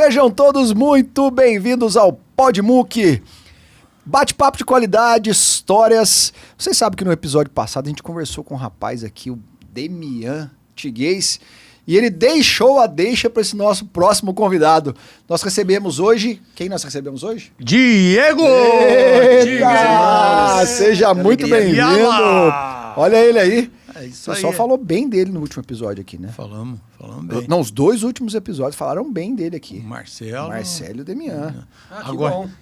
Sejam todos muito bem-vindos ao Podmuc. Bate-papo de qualidade, histórias. Vocês sabem que no episódio passado a gente conversou com um rapaz aqui, o Demian Tiguez, e ele deixou a deixa para esse nosso próximo convidado. Nós recebemos hoje... Quem nós recebemos hoje? Diego! Eita! Seja muito bem-vindo. Olha ele aí. É isso O aí. pessoal falou bem dele no último episódio aqui, né? Falamos bem. Não, os dois últimos episódios falaram bem dele aqui. O Marcelo. Marcelo e o Demian.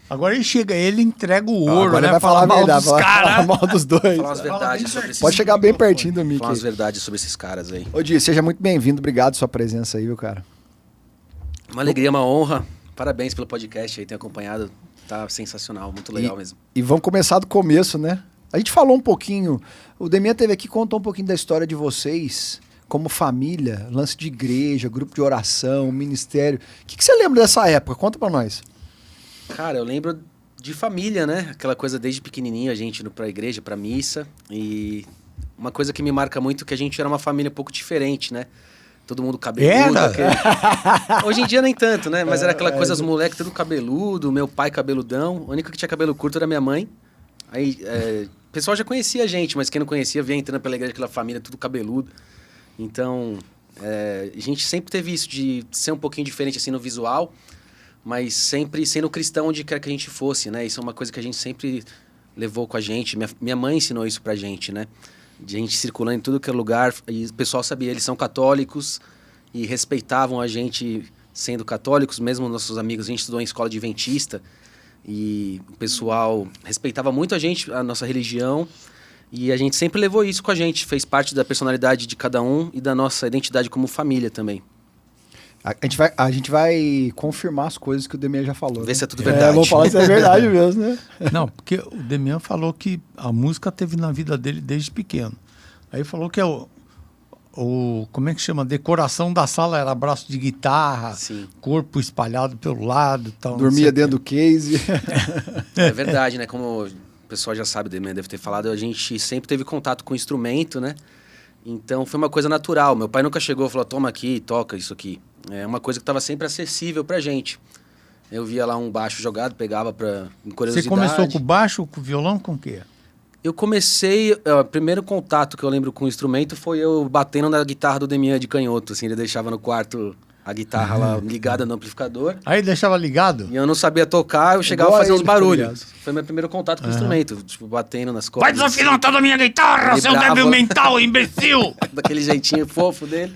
Agora ele chega, ele entrega o ouro, Agora né? ele vai falar mal verdade, dos caras. falar mal dos dois. Falar umas verdades sobre esses... Pode chegar bem pertinho do Mickey. Falar umas verdades sobre esses caras aí. Ô, Di, seja muito bem-vindo. Obrigado pela sua presença aí, viu, cara? Uma alegria, uma honra. Parabéns pelo podcast aí, tenho acompanhado. Tá sensacional, muito legal mesmo. E vamos começar do começo, né? A gente falou um pouquinho, o Demian esteve aqui, contou um pouquinho da história de vocês, como família, lance de igreja, grupo de oração, ministério. O que você lembra dessa época? Conta pra nós. Cara, eu lembro de família, né? Aquela coisa desde pequenininho, a gente indo pra igreja, pra missa. E uma coisa que me marca muito é que a gente era uma família um pouco diferente, né? Todo mundo cabeludo. Hoje em dia nem tanto, né? Mas era aquela coisa, os moleques tudo cabeludo, meu pai cabeludão. A única que tinha cabelo curto era minha mãe. Aí, o pessoal já conhecia a gente, mas quem não conhecia via entrando pela igreja, aquela família tudo cabeludo. Então, a gente sempre teve isso de ser um pouquinho diferente assim no visual, mas sempre sendo cristão onde quer que a gente fosse, né? Isso é uma coisa que a gente sempre levou com a gente. Minha mãe ensinou isso pra gente, né? De a gente circulando em tudo que é lugar, e o pessoal sabia, eles são católicos e respeitavam a gente sendo católicos, mesmo nossos amigos, a gente estudou em escola adventista, e o pessoal respeitava muito a gente, a nossa religião, e a gente sempre levou isso com a gente, fez parte da personalidade de cada um e da nossa identidade como família também. A gente vai confirmar as coisas que o Demian já falou. Ver né? se é tudo verdade. Vamos falar se é verdade mesmo, né? Não, porque o Demian falou que a música teve na vida dele desde pequeno. Aí falou que como é que chama? Decoração da sala era braço de guitarra, Sim. corpo espalhado pelo lado. Tal, Dormia dentro do case. É verdade, né? Como o pessoal já sabe, deve ter falado, a gente sempre teve contato com o instrumento, né? Então foi uma coisa natural. Meu pai nunca chegou e falou, toma aqui, toca isso aqui. É uma coisa que estava sempre acessível pra gente. Eu via lá um baixo jogado, pegava em curiosidade. Você começou com baixo, com violão, com o quê? Eu comecei, o primeiro contato que eu lembro com o instrumento foi eu batendo na guitarra do Demian de canhoto, assim, ele deixava no quarto a guitarra lá ligada no amplificador. Aí deixava ligado? E eu não sabia tocar, eu chegava a fazer uns barulhos. Foi meu primeiro contato com o instrumento, tipo, batendo nas cordas. Vai desafinar toda a minha guitarra, seu débil mental, imbecil! Daquele jeitinho fofo dele.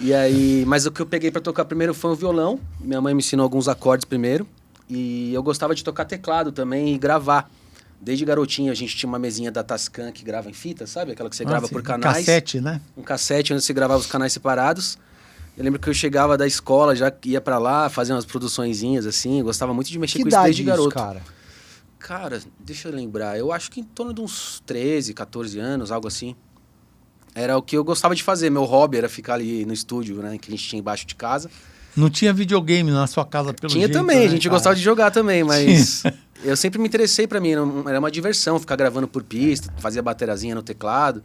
E aí, mas o que eu peguei pra tocar primeiro foi o violão. Minha mãe me ensinou alguns acordes primeiro. E eu gostava de tocar teclado também e gravar. Desde garotinho a gente tinha uma mesinha da Tascam que grava em fita, sabe? Aquela que você grava por canais. Um cassete, né? Um cassete onde você gravava os canais separados. Eu lembro que eu chegava da escola, já ia pra lá, fazia umas produçõezinhas assim. Eu gostava muito de mexer com isso desde garoto. Cara? Cara, deixa eu lembrar. Eu acho que em torno de uns 13, 14 anos, algo assim. Era o que eu gostava de fazer. Meu hobby era ficar ali no estúdio, né? Que a gente tinha embaixo de casa. Não tinha videogame na sua casa, pelo Tinha jeito, também, né, a gente cara? gostava de jogar também, mas eu sempre me interessei pra mim, era uma diversão ficar gravando por pista, fazia baterazinha no teclado.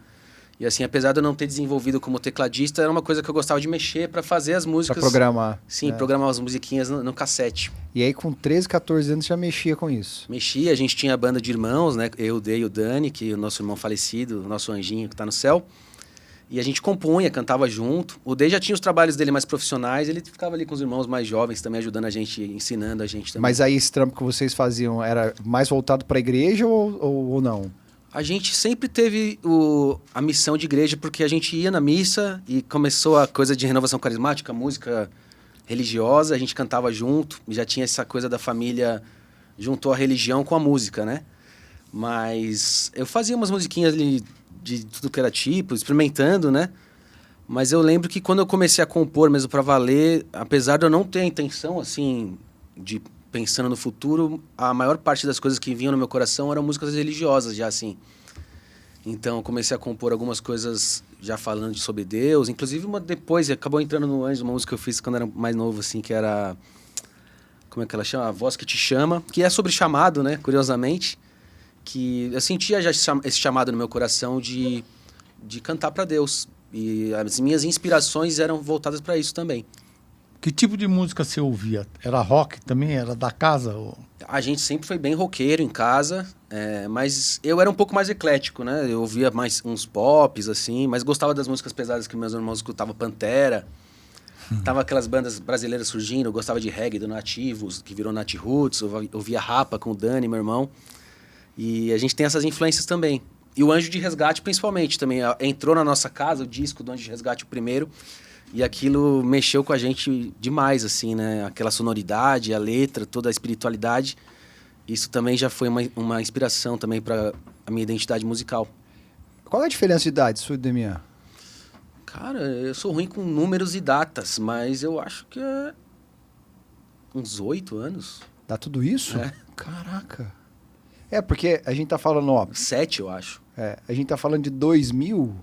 E assim, apesar de eu não ter desenvolvido como tecladista, era uma coisa que eu gostava de mexer pra fazer as músicas. Pra programar. Sim, programar as musiquinhas no cassete. E aí com 13, 14 anos já mexia com isso. Mexia, a gente tinha a banda de irmãos, né? Eu, o Dei e o Dani, que é o nosso irmão falecido, o nosso anjinho que tá no céu. E a gente compunha, cantava junto. O Dei já tinha os trabalhos dele mais profissionais, ele ficava ali com os irmãos mais jovens também, ajudando a gente, ensinando a gente também. Mas aí esse trampo que vocês faziam era mais voltado pra igreja ou não? A gente sempre teve a missão de igreja, porque a gente ia na missa e começou a coisa de renovação carismática, música religiosa, a gente cantava junto, já tinha essa coisa da família, juntou a religião com a música, né? Mas eu fazia umas musiquinhas ali de tudo que era tipo, experimentando, né? Mas eu lembro que quando eu comecei a compor mesmo pra valer, apesar de eu não ter a intenção, assim, de pensando no futuro, a maior parte das coisas que vinham no meu coração eram músicas religiosas, já assim. Então, eu comecei a compor algumas coisas já falando sobre Deus, inclusive depois, acabou entrando no Anjo, uma música que eu fiz quando era mais novo, assim, que era... Como é que ela chama? A Voz que Te Chama, que é sobre chamado, né? Curiosamente. Que eu sentia já esse chamado no meu coração de cantar para Deus. E as minhas inspirações eram voltadas para isso também. Que tipo de música você ouvia? Era rock também? Era da casa? Ou... A gente sempre foi bem roqueiro em casa, mas eu era um pouco mais eclético, né? Eu ouvia mais uns pops, assim, mas gostava das músicas pesadas que meus irmãos escutavam, Pantera. Tava aquelas bandas brasileiras surgindo, eu gostava de reggae do Nativos, que virou Nat Roots, eu ouvia Rapa com o Dani, meu irmão. E a gente tem essas influências também. E o Anjo de Resgate, principalmente, também. Entrou na nossa casa o disco do Anjo de Resgate, o primeiro, e aquilo mexeu com a gente demais, assim, né? Aquela sonoridade, a letra, toda a espiritualidade. Isso também já foi uma inspiração também para a minha identidade musical. Qual é a diferença de idade, sua e Demian? Cara, eu sou ruim com números e datas, mas eu acho que é uns 8 anos. Dá tudo isso? É. Caraca. Porque a gente tá falando, ó... 7, eu acho. A gente tá falando de 2000,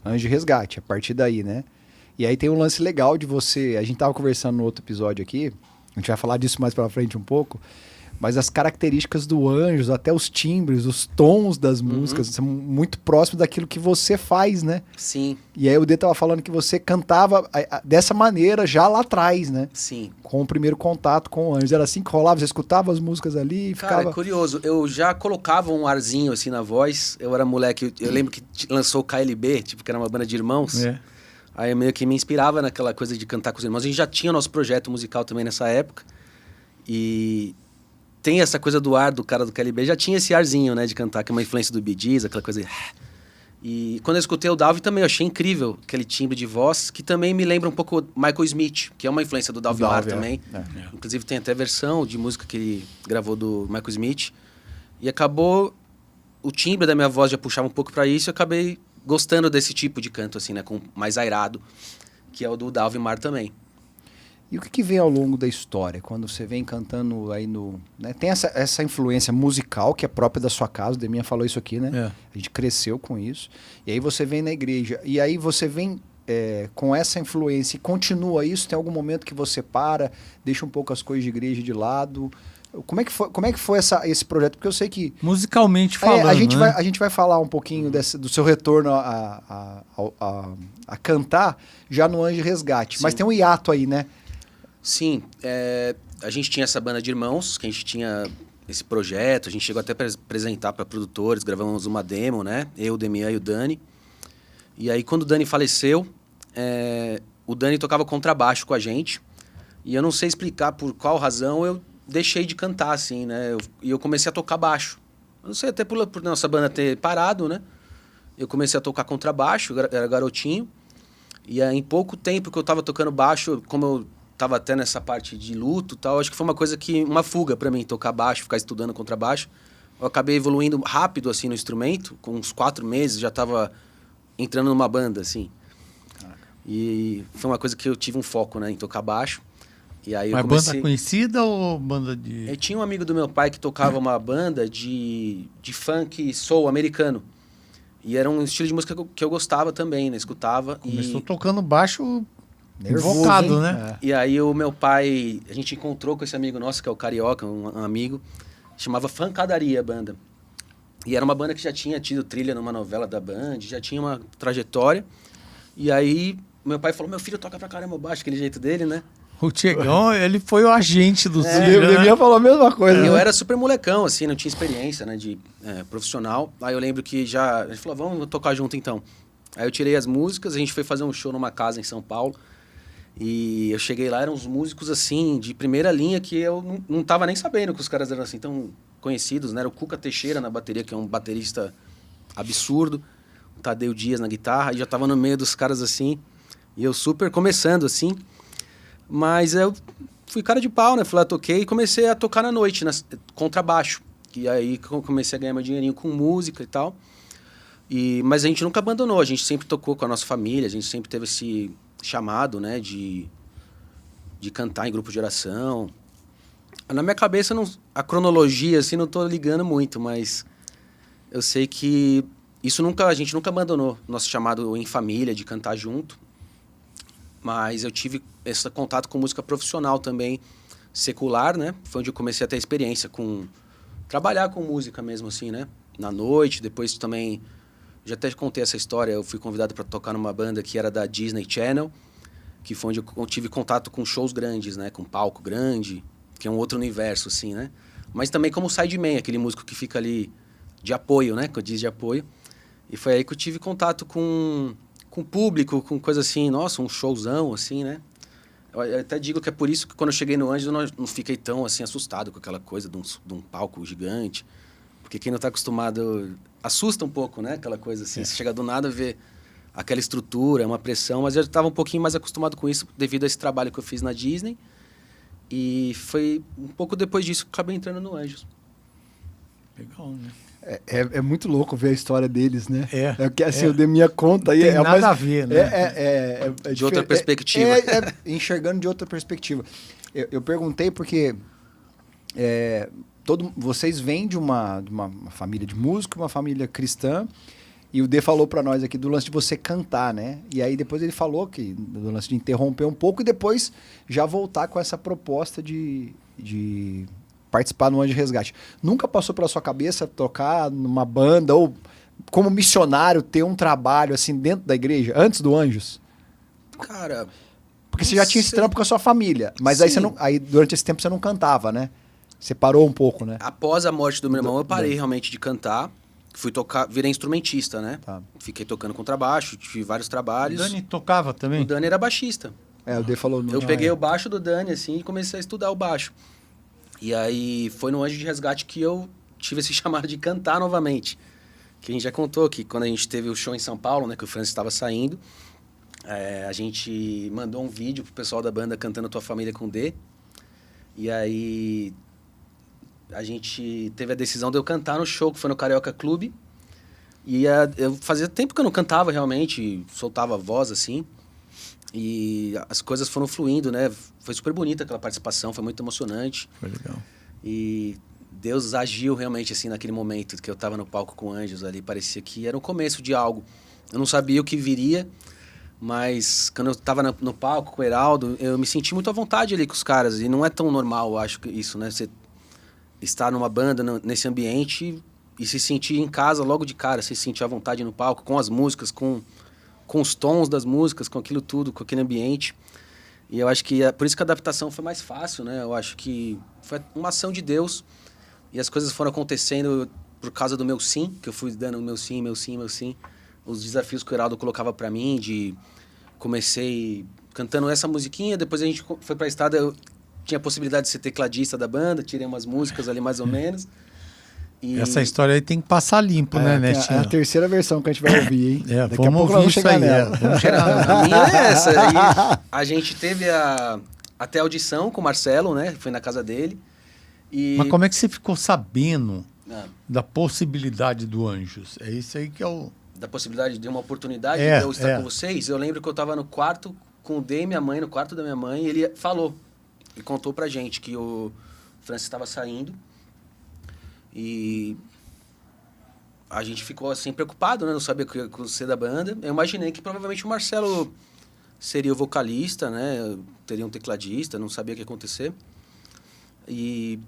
Anjo de Resgate, a partir daí, né? E aí tem um lance legal de você... A gente tava conversando no outro episódio aqui, a gente vai falar disso mais pra frente um pouco, mas as características do Anjos, até os timbres, os tons das músicas, são muito próximos daquilo que você faz, né? Sim. E aí o Dê tava falando que você cantava dessa maneira já lá atrás, né? Sim. Com o primeiro contato com o Anjos. Era assim que rolava? Você escutava as músicas ali e Cara, ficava... é curioso. Eu já colocava um arzinho assim na voz. Eu era moleque, eu lembro que lançou o KLB, tipo, que era uma banda de irmãos. É. Aí eu meio que me inspirava naquela coisa de cantar com os irmãos. A gente já tinha nosso projeto musical também nessa época. E tem essa coisa do ar do cara do KLB. Já tinha esse arzinho, né, de cantar, que é uma influência do Bee Gees, aquela coisa... E quando eu escutei o Dalve também, eu achei incrível aquele timbre de voz, que também me lembra um pouco Michael Smith, que é uma influência do Dalve Mar também. Inclusive tem até versão de música que ele gravou do Michael Smith. E acabou... O timbre da minha voz já puxava um pouco para isso e eu acabei gostando desse tipo de canto, assim, né? Com mais airado, que é o do Dalve Mar também. E o que vem ao longo da história, quando você vem cantando aí no... Né? Tem essa influência musical que é própria da sua casa, o Demian falou isso aqui, né? É. A gente cresceu com isso. E aí você vem na igreja, e aí você vem com essa influência e continua isso, tem algum momento que você para, deixa um pouco as coisas de igreja de lado... Como é que foi esse projeto? Porque eu sei que... Musicalmente falando, a gente vai falar um pouquinho do seu retorno a cantar já no Anjo de Resgate. Sim. Mas tem um hiato aí, né? Sim, a gente tinha essa banda de irmãos, que a gente tinha esse projeto, a gente chegou até a apresentar para produtores, gravamos uma demo, né? Eu, o Demian e o Dani. E aí, quando o Dani faleceu, o Dani tocava contrabaixo com a gente. E eu não sei explicar por qual razão eu deixei de cantar, assim, né? E eu comecei a tocar baixo. Eu não sei, até por nossa banda ter parado, né? Eu comecei a tocar contrabaixo, era garotinho. E aí, em pouco tempo que eu tava tocando baixo, como eu tava até nessa parte de luto e tal, acho que foi uma fuga para mim, tocar baixo, ficar estudando contrabaixo. Eu acabei evoluindo rápido, assim, no instrumento. Com uns 4 meses, já tava entrando numa banda, assim. E foi uma coisa que eu tive um foco, né? Em tocar baixo. E aí Mas banda conhecida ou banda de... Eu tinha um amigo do meu pai que tocava uma banda de funk soul americano. E era um estilo de música que eu gostava também, né? Escutava. Começou tocando baixo Nervoso, invocado, hein? né? E aí o meu pai... A gente encontrou com esse amigo nosso, que é o Carioca, um amigo. Chamava Funkadaria a banda. E era uma banda que já tinha tido trilha numa novela da Band, já tinha uma trajetória. E aí meu pai falou, meu filho toca pra caramba baixo, aquele jeito dele, né? O Tiagão, ele foi o agente do O filho, né? Demian falou a mesma coisa. Eu né? era super molecão, assim, não tinha experiência, né, de profissional. Aí eu lembro que a gente falou, vamos tocar junto então. Aí eu tirei as músicas, a gente foi fazer um show numa casa em São Paulo. E eu cheguei lá, eram uns músicos, assim, de primeira linha, que eu não tava nem sabendo que os caras eram, assim, tão conhecidos, né? Era o Cuca Teixeira na bateria, que é um baterista absurdo. O Tadeu Dias na guitarra, e já tava no meio dos caras, assim. E eu super começando, assim. Mas eu fui cara de pau, né? Fui lá, toquei e comecei a tocar na noite, contrabaixo. E aí comecei a ganhar meu dinheirinho com música e tal. Mas a gente nunca abandonou, a gente sempre tocou com a nossa família, a gente sempre teve esse chamado, né? De cantar em grupo de oração. Na minha cabeça, a cronologia, assim, não tô ligando muito, mas eu sei que a gente nunca abandonou nosso chamado em família, de cantar junto. Mas eu tive esse contato com música profissional também, secular, né? Foi onde eu comecei a ter experiência trabalhar com música mesmo, assim, né? Na noite, depois também... Já até contei essa história, eu fui convidado para tocar numa banda que era da Disney Channel. que foi onde eu tive contato com shows grandes, né? Com palco grande, que é um outro universo, assim, né? Mas também como sideman, aquele músico que fica ali de apoio, né? Que eu disse de apoio. E foi aí que eu tive contato com o público, com coisa assim, nossa, um showzão, assim, né? Eu até digo que é por isso que quando eu cheguei no Anjos eu não fiquei tão, assim, assustado com aquela coisa de um palco gigante. Porque quem não está acostumado assusta um pouco, né? Aquela coisa assim, você chega do nada ver aquela estrutura, uma pressão, mas eu estava um pouquinho mais acostumado com isso devido a esse trabalho que eu fiz na Disney. E foi um pouco depois disso que eu acabei entrando no Anjos. Legal, né? É muito louco ver a história deles, né? Que assim, é. o Demian conta aí. Tem nada a ver, né? De outra perspectiva. Enxergando de outra perspectiva. Eu perguntei porque vocês vêm de uma família de músico, uma família cristã, e o D falou pra nós aqui do lance de você cantar, né? E aí depois ele falou do lance de interromper um pouco e depois já voltar com essa proposta de participar no Anjo de Resgate. Nunca passou pela sua cabeça tocar numa banda ou como missionário ter um trabalho assim dentro da igreja, antes do Anjos? Cara... Porque você já tinha esse trampo com a sua família, mas aí durante esse tempo você não cantava, né? Você parou um pouco, né? Após a morte do meu irmão, eu parei realmente de cantar. Fui tocar, virei instrumentista, né? Tá. Fiquei tocando contrabaixo, tive vários trabalhos. O Dani tocava também? O Dani era baixista. O D falou... Eu peguei o baixo do Dani, assim, e comecei a estudar o baixo. E aí foi no Anjo de Resgate que eu tive esse chamado de cantar novamente. Que a gente já contou que quando a gente teve o show em São Paulo, né? Que o Francis estava saindo, a gente mandou um vídeo pro pessoal da banda cantando Tua Família com D. E aí a gente teve a decisão de eu cantar no show, que foi no Carioca Clube. E eu fazia tempo que eu não cantava realmente, soltava a voz assim. E as coisas foram fluindo, né? Foi super bonita aquela participação, foi muito emocionante. Foi legal. E Deus agiu realmente assim naquele momento que eu tava no palco com anjos ali. Parecia que era o começo de algo. Eu não sabia o que viria, mas quando eu tava no palco com o Heraldo, eu me senti muito à vontade ali com os caras. E não é tão normal, eu acho, isso, né? Você estar numa banda, nesse ambiente e se sentir em casa logo de cara. Se sentir à vontade no palco, com as músicas, com os tons das músicas, com aquilo tudo, com aquele ambiente. E eu acho que por isso que a adaptação foi mais fácil, né? Eu acho que foi uma ação de Deus e as coisas foram acontecendo por causa do meu sim, que eu fui dando meu sim, meu sim, meu sim. Os desafios que o Heraldo colocava pra mim, comecei cantando essa musiquinha, depois a gente foi pra estrada, eu tinha a possibilidade de ser tecladista da banda, tirei umas músicas ali mais ou menos. E... Essa história aí tem que passar limpo, né, Netinho? É a terceira versão que a gente vai ouvir, hein? Daqui a pouco vamos chegar nela. Vamos chegar. A minha é essa. E a gente teve até a audição com o Marcelo, né? Foi na casa dele. Mas como é que você ficou sabendo da possibilidade do Anjos? É isso aí que é o... Da possibilidade de uma oportunidade de eu estar com vocês? Eu lembro que eu estava no quarto com o D e minha mãe, no quarto da minha mãe, e ele falou, e contou pra gente que o Francis estava saindo. E a gente ficou assim preocupado, né? Não sabia o que ia acontecer da banda. Eu imaginei que provavelmente o Marcelo seria o vocalista, né? Teria um tecladista, não sabia o que ia acontecer. E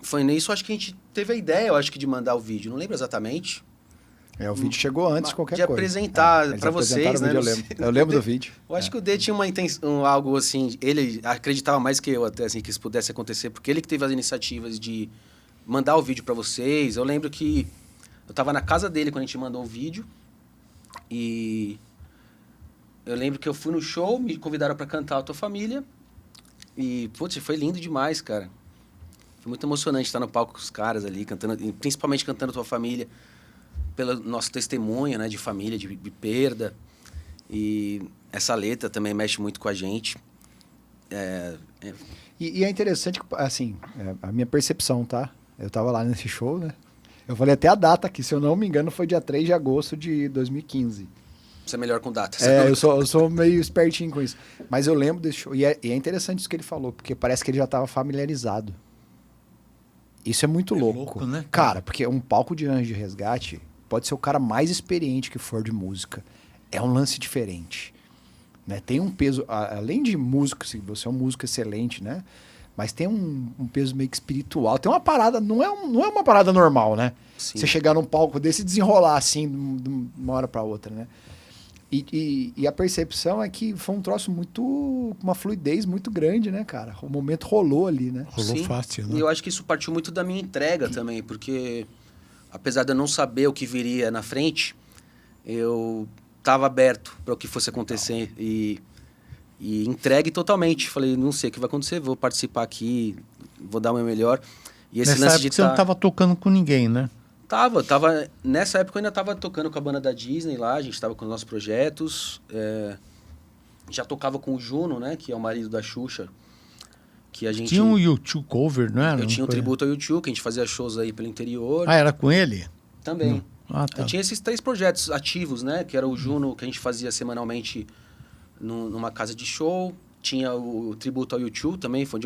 foi nisso, acho que a gente teve a ideia, eu acho que de mandar o vídeo. Não lembro exatamente. O vídeo chegou antes de qualquer coisa. De apresentar para vocês, né? Eu lembro do vídeo. Eu acho que o D tinha uma intenção, algo assim, ele acreditava mais que eu até, assim, que isso pudesse acontecer, porque ele que teve as iniciativas de mandar o vídeo pra vocês. Eu lembro que eu tava na casa dele quando a gente mandou o vídeo. E eu lembro que eu fui no show, me convidaram pra cantar a Tua Família. E, putz, foi lindo demais, cara. Foi muito emocionante estar no palco com os caras ali, cantando, e principalmente cantando Tua Família, pelo nosso testemunho, né, de família, de perda. E essa letra também mexe muito com a gente. E é interessante, assim, a minha percepção, tá? Eu tava lá nesse show, né? Eu falei até a data aqui, se eu não me engano, foi dia 3 de agosto de 2015. Você é melhor com datas. Eu sou meio espertinho com isso. Mas eu lembro desse show. E é interessante isso que ele falou, porque parece que ele já estava familiarizado. Isso é muito louco, né? Cara, porque um palco de Anjo de Resgate pode ser o cara mais experiente que for de música. É um lance diferente. Né? Tem um peso, além de músico, você é um músico excelente, né? Mas tem um peso meio que espiritual. Tem uma parada, não é uma parada normal, né? Sim. Você chegar num palco desse e desenrolar assim de uma hora pra outra, né? E a percepção é que foi um troço muito... uma fluidez muito grande, né, cara? O momento rolou ali, né? Rolou Sim. fácil, né? E eu acho que isso partiu muito da minha entrega também, porque apesar de eu não saber o que viria na frente, eu estava aberto para o que fosse acontecer e entregue totalmente. Falei, não sei o que vai acontecer, vou participar aqui, vou dar o meu melhor. E esse Nessa lance época de você não estava tocando com ninguém, né? Nessa época eu ainda estava tocando com a banda da Disney lá, a gente estava com os nossos projetos. Já tocava com o Juno, né, que é o marido da Xuxa. Que a gente... Tinha um YouTube cover, não era? Eu tinha um tributo ao YouTube, que a gente fazia shows aí pelo interior. Ah, era com ele? Também. Ah, tá. Eu tinha esses 3 projetos ativos, né? Que era o Juno, que a gente fazia semanalmente numa casa de show. Tinha o tributo ao YouTube também, foi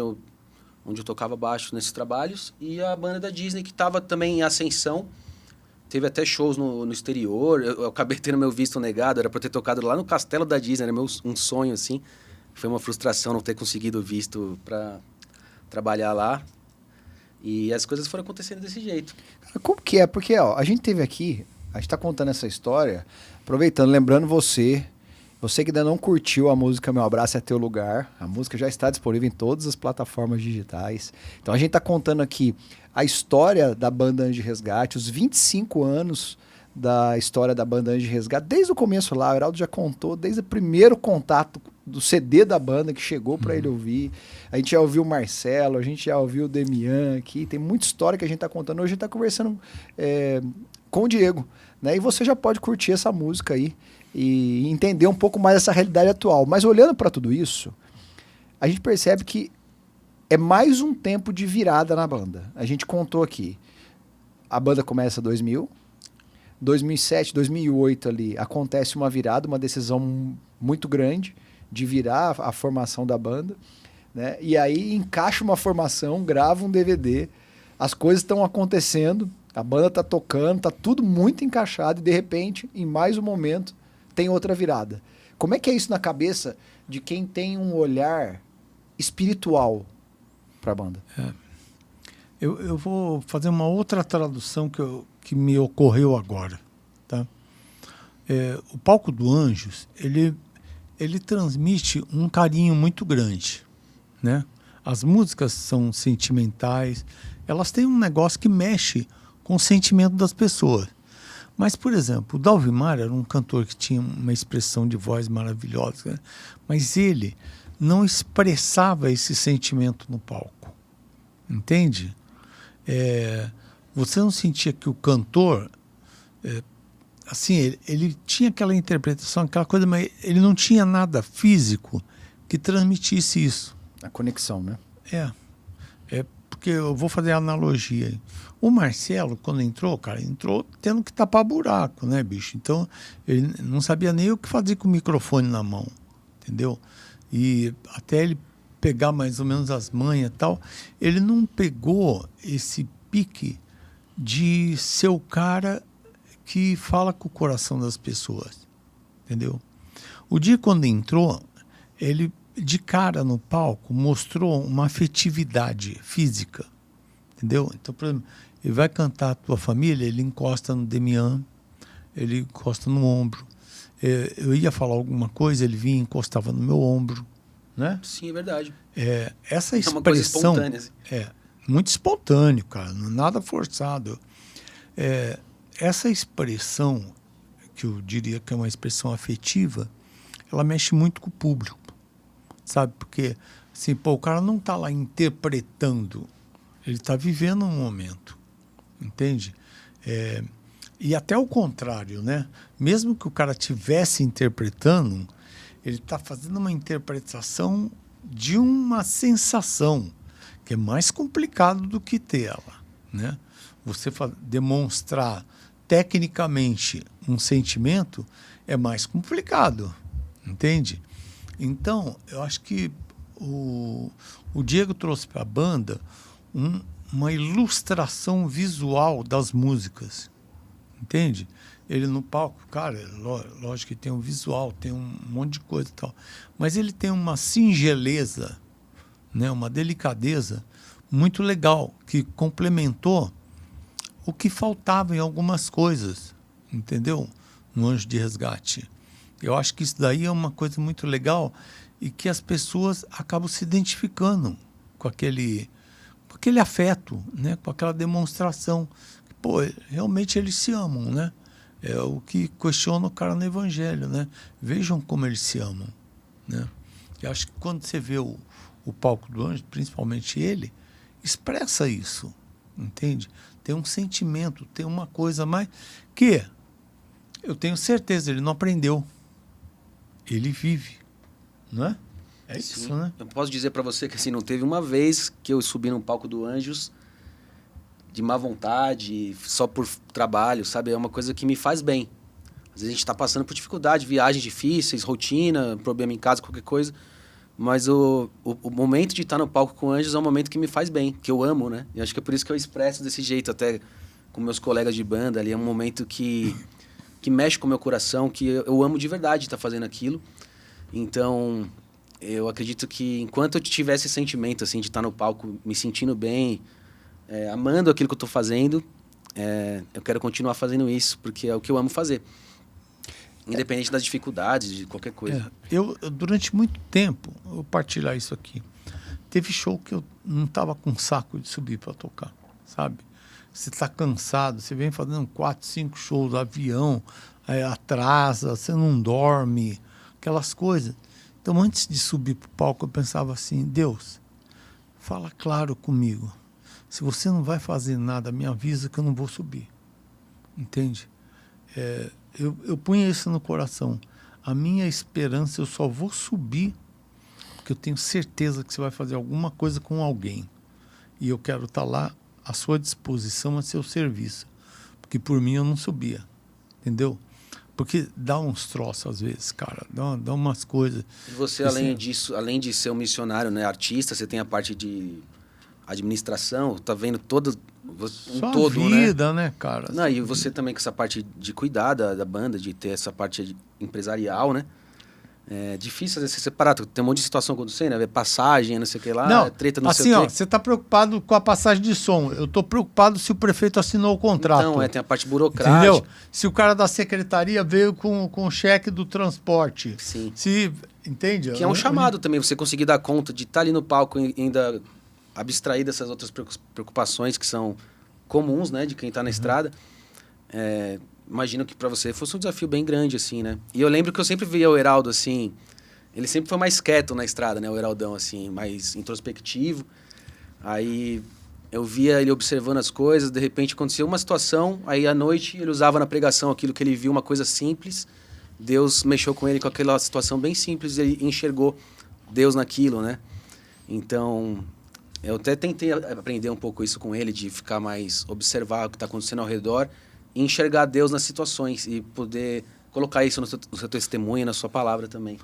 onde eu tocava baixo nesses trabalhos. E a banda da Disney, que estava também em ascensão. Teve até shows no exterior. Eu acabei tendo meu visto negado, era para ter tocado lá no castelo da Disney, era um sonho, assim. Foi uma frustração não ter conseguido visto para trabalhar lá. E as coisas foram acontecendo desse jeito. Como que é? Porque, ó, a gente teve aqui, a gente tá contando essa história, aproveitando, lembrando você que ainda não curtiu a música Meu Abraço é Teu Lugar, a música já está disponível em todas as plataformas digitais. Então a gente tá contando aqui a história da banda Anjo de Resgate, os 25 anos da história da banda Anjo de Resgate, desde o começo lá, o Heraldo já contou, desde o primeiro contato do CD da banda que chegou para ele ouvir. A gente já ouviu o Marcelo, a gente já ouviu o Demian aqui, tem muita história que a gente tá contando. Hoje a gente tá conversando com o Diego, né? E você já pode curtir essa música aí e entender um pouco mais essa realidade atual. Mas olhando para tudo isso, a gente percebe que é mais um tempo de virada na banda. A gente contou aqui, a banda começa em 2000, 2007, 2008 ali, acontece uma virada, uma decisão muito grande de virar a formação da banda, né? E aí encaixa uma formação, grava um DVD, as coisas estão acontecendo, a banda tá tocando, tá tudo muito encaixado e de repente, em mais um momento, tem outra virada. Como é que é isso na cabeça de quem tem um olhar espiritual para a banda? Eu vou fazer uma outra tradução que me ocorreu agora, tá? O palco do Anjos, ele transmite um carinho muito grande, né? As músicas são sentimentais, elas têm um negócio que mexe com o sentimento das pessoas. Mas, por exemplo, o Dalvimar era um cantor que tinha uma expressão de voz maravilhosa, né? Mas ele não expressava esse sentimento no palco, entende? Você não sentia que o cantor, assim, ele tinha aquela interpretação, aquela coisa, mas ele não tinha nada físico que transmitisse isso. A conexão, né? Porque eu vou fazer a analogia aí. O Marcelo, quando entrou, cara, entrou tendo que tapar buraco, né, bicho? Então, ele não sabia nem o que fazer com o microfone na mão, entendeu? E até ele pegar mais ou menos as manhas e tal, ele não pegou esse pique de ser o cara que fala com o coração das pessoas, entendeu? O dia quando entrou, ele de cara no palco mostrou uma afetividade física, entendeu? Então, por exemplo, ele vai cantar a Tua Família, ele encosta no Demian, ele encosta no ombro. Eu ia falar alguma coisa, ele vinha e encostava no meu ombro, né? Sim, é verdade. Essa expressão uma coisa espontânea, assim. Muito espontâneo, cara, nada forçado. Essa expressão, que eu diria que é uma expressão afetiva, ela mexe muito com o público, sabe? Porque assim, o cara não está lá interpretando, ele está vivendo um momento, entende? E até o contrário, né? Mesmo que o cara estivesse interpretando, ele está fazendo uma interpretação de uma sensação, que é mais complicado do que ter ela, né? Você demonstrar tecnicamente um sentimento é mais complicado, entende? Então, eu acho que o Diego trouxe para a banda uma ilustração visual das músicas, entende? Ele no palco, cara, lógico que tem um visual, tem um monte de coisa e tal, mas ele tem uma singeleza, né, uma delicadeza muito legal, que complementou o que faltava em algumas coisas, entendeu? No Anjo de Resgate. Eu acho que isso daí é uma coisa muito legal e que as pessoas acabam se identificando com aquele afeto, né? Com aquela demonstração. Pô, realmente eles se amam, né? É o que questiona o cara no Evangelho, né? Vejam como eles se amam, né? Eu acho que quando você vê o palco do anjo, principalmente ele, expressa isso, entende? Tem um sentimento, tem uma coisa mais que eu tenho certeza, ele não aprendeu. Ele vive, não é? É Sim. isso, né? Eu posso dizer para você que assim, não teve uma vez que eu subi no palco do Anjos de má vontade, só por trabalho, sabe? É uma coisa que me faz bem. Às vezes a gente está passando por dificuldade, viagens difíceis, rotina, problema em casa, qualquer coisa. Mas o momento de estar no palco com Anjos é um momento que me faz bem, que eu amo, né? E acho que é por isso que eu expresso desse jeito, até com meus colegas de banda ali. É um momento que mexe com o meu coração, que eu amo de verdade estar fazendo aquilo. Então, eu acredito que enquanto eu tivesse esse sentimento assim, de estar no palco me sentindo bem, amando aquilo que eu estou fazendo, eu quero continuar fazendo isso, porque é o que eu amo fazer. Independente das dificuldades, de qualquer coisa. Eu, durante muito tempo, eu vou partilhar isso aqui. Teve show que eu não estava com saco de subir para tocar, sabe? Você está cansado, você vem fazendo 4, 5 shows, avião, atrasa, você não dorme, aquelas coisas. Então, antes de subir para o palco, eu pensava assim, Deus, fala claro comigo. Se você não vai fazer nada, me avisa que eu não vou subir. Entende? Eu punha isso no coração. A minha esperança, eu só vou subir porque eu tenho certeza que você vai fazer alguma coisa com alguém. E eu quero estar lá à sua disposição, a seu serviço. Porque por mim eu não subia. Entendeu? Porque dá uns troços às vezes, cara. Dá umas coisas. E você, além disso, além de ser um missionário, né, artista, você tem a parte de administração, tá vendo todo Só todo, vida, né, cara? Não, e você também com essa parte de cuidar da banda, de ter essa parte empresarial, né? É difícil às vezes você separar, tem um monte de situação acontecendo, né? Passagem, não sei o que lá, não, treta, não assim, sei o ó, quê. você tá preocupado com a passagem de som. Eu tô preocupado se o prefeito assinou o contrato. Então, tem a parte burocrática. Entendeu? Se o cara da secretaria veio com o cheque do transporte. Sim. Entende? Que é um chamado também, você conseguir dar conta de estar ali no palco e ainda abstrair dessas outras preocupações que são comuns, né, de quem está na estrada. Imagino que para você fosse um desafio bem grande, assim, né? E eu lembro que eu sempre via o Heraldo, assim, ele sempre foi mais quieto na estrada, né, o Heraldão, assim, mais introspectivo. Aí eu via ele observando as coisas, de repente acontecia uma situação, aí à noite ele usava na pregação aquilo que ele viu, uma coisa simples, Deus mexeu com ele com aquela situação bem simples, ele enxergou Deus naquilo, né? Então, eu até tentei aprender um pouco isso com ele, de ficar mais, observar o que está acontecendo ao redor e enxergar Deus nas situações e poder colocar isso no seu testemunho, na sua palavra também.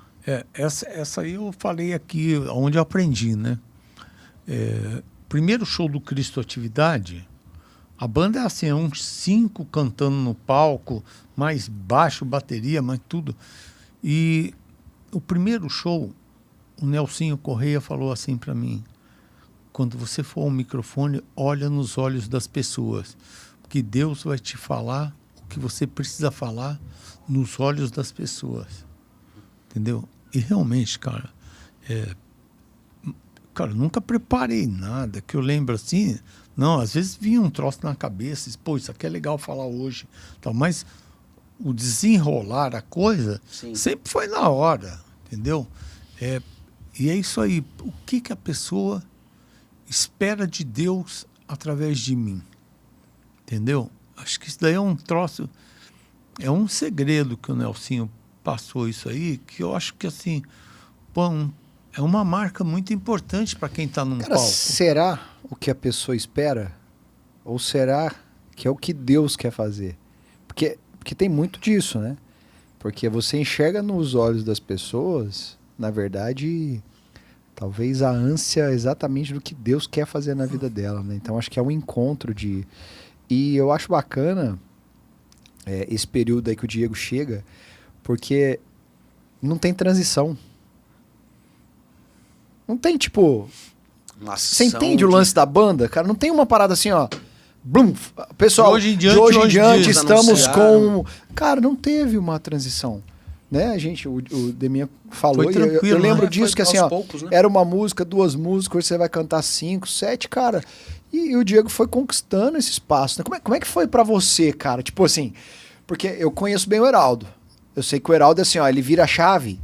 Essa aí eu falei aqui, onde eu aprendi, né? Primeiro show do Cristo Atividade, a banda é assim, uns 5 cantando no palco, mais baixo, bateria, mais tudo. E o primeiro show, o Nelsinho Correia falou assim para mim, quando você for ao microfone, olha nos olhos das pessoas, porque Deus vai te falar o que você precisa falar nos olhos das pessoas. Entendeu? E realmente, cara, eu nunca preparei nada, que eu lembro assim, não, às vezes vinha um troço na cabeça, pô, isso aqui é legal falar hoje, tal, mas o desenrolar a coisa Sim. sempre foi na hora, entendeu? E é isso aí, o que a pessoa espera de Deus através de mim, entendeu? Acho que isso daí é um troço, é um segredo que o Nelsinho passou isso aí, que eu acho que assim, pô, é uma marca muito importante para quem está num Cara, palco. será o que a pessoa espera? Ou será que é o que Deus quer fazer? Porque tem muito disso, né? Porque você enxerga nos olhos das pessoas, na verdade, talvez a ânsia exatamente do que Deus quer fazer na vida dela, né? Então acho que é um encontro de... E eu acho bacana esse período aí que o Diego chega, porque não tem transição. Não tem, tipo... Você entende o lance da banda? Cara, não tem uma parada assim, ó... Blum, pessoal, de hoje em diante estamos com... Cara, não teve uma transição. né? A gente, o Deminha falou, Foi e eu tranquilo, lembro né? disso, Foi que assim, aos ó, poucos, né? era uma música, 2 músicas, hoje você vai cantar 5, 7, cara. E o Diego foi conquistando esse espaço, né? Como é que foi pra você, cara? Tipo assim, porque eu conheço bem o Heraldo. Eu sei que o Heraldo, assim, ó, ele vira a chave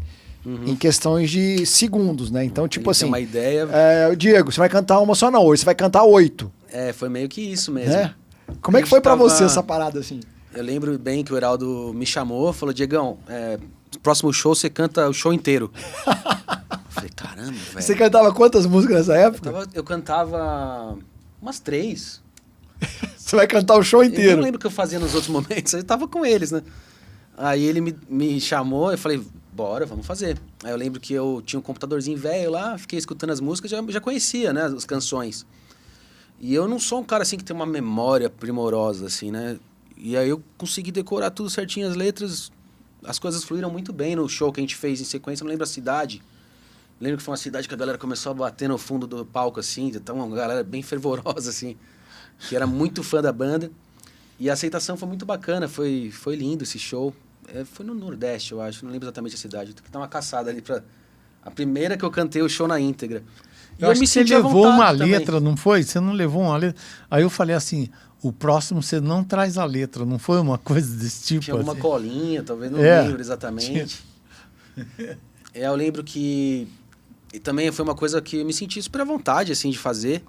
em questões de segundos, né? Então, tipo Ele assim, tem uma ideia. o Diego, você vai cantar uma só não, hoje você vai cantar 8, Foi meio que isso mesmo. né? Como é A que foi gente pra você tava- essa parada, assim? Eu lembro bem que o Heraldo me chamou, falou, Diegão, próximo show você canta o show inteiro. Eu falei, caramba, velho. Você cantava quantas músicas nessa época? Eu cantava umas 3. Você vai cantar o show Eu inteiro. não lembro o que eu fazia nos outros momentos, eu tava com eles, né? Aí ele me chamou, eu falei, bora, vamos fazer. Aí eu lembro que eu tinha um computadorzinho velho lá, fiquei escutando as músicas, já conhecia, né, as canções. E eu não sou um cara assim que tem uma memória primorosa, assim, né? E aí eu consegui decorar tudo certinho, as letras, as coisas fluíram muito bem no show que a gente fez em sequência, eu não lembro a cidade. Lembro que foi uma cidade que a galera começou a bater no fundo do palco, assim, então uma galera bem fervorosa, assim, que era muito fã da banda. E a aceitação foi muito bacana, foi lindo esse show. Foi no Nordeste, eu acho, não lembro exatamente a cidade. Tem que dar uma caçada ali pra... A primeira que eu cantei o show na íntegra. E Eu acho que você senti à levou vontade uma também. letra, não foi? Você não levou uma letra? Aí eu falei assim, o próximo você não traz a letra, não foi uma coisa desse tipo? Tinha alguma assim? colinha, talvez, não É. lembro exatamente. Eu lembro que... E também foi uma coisa que eu me senti super à vontade, assim, de fazer.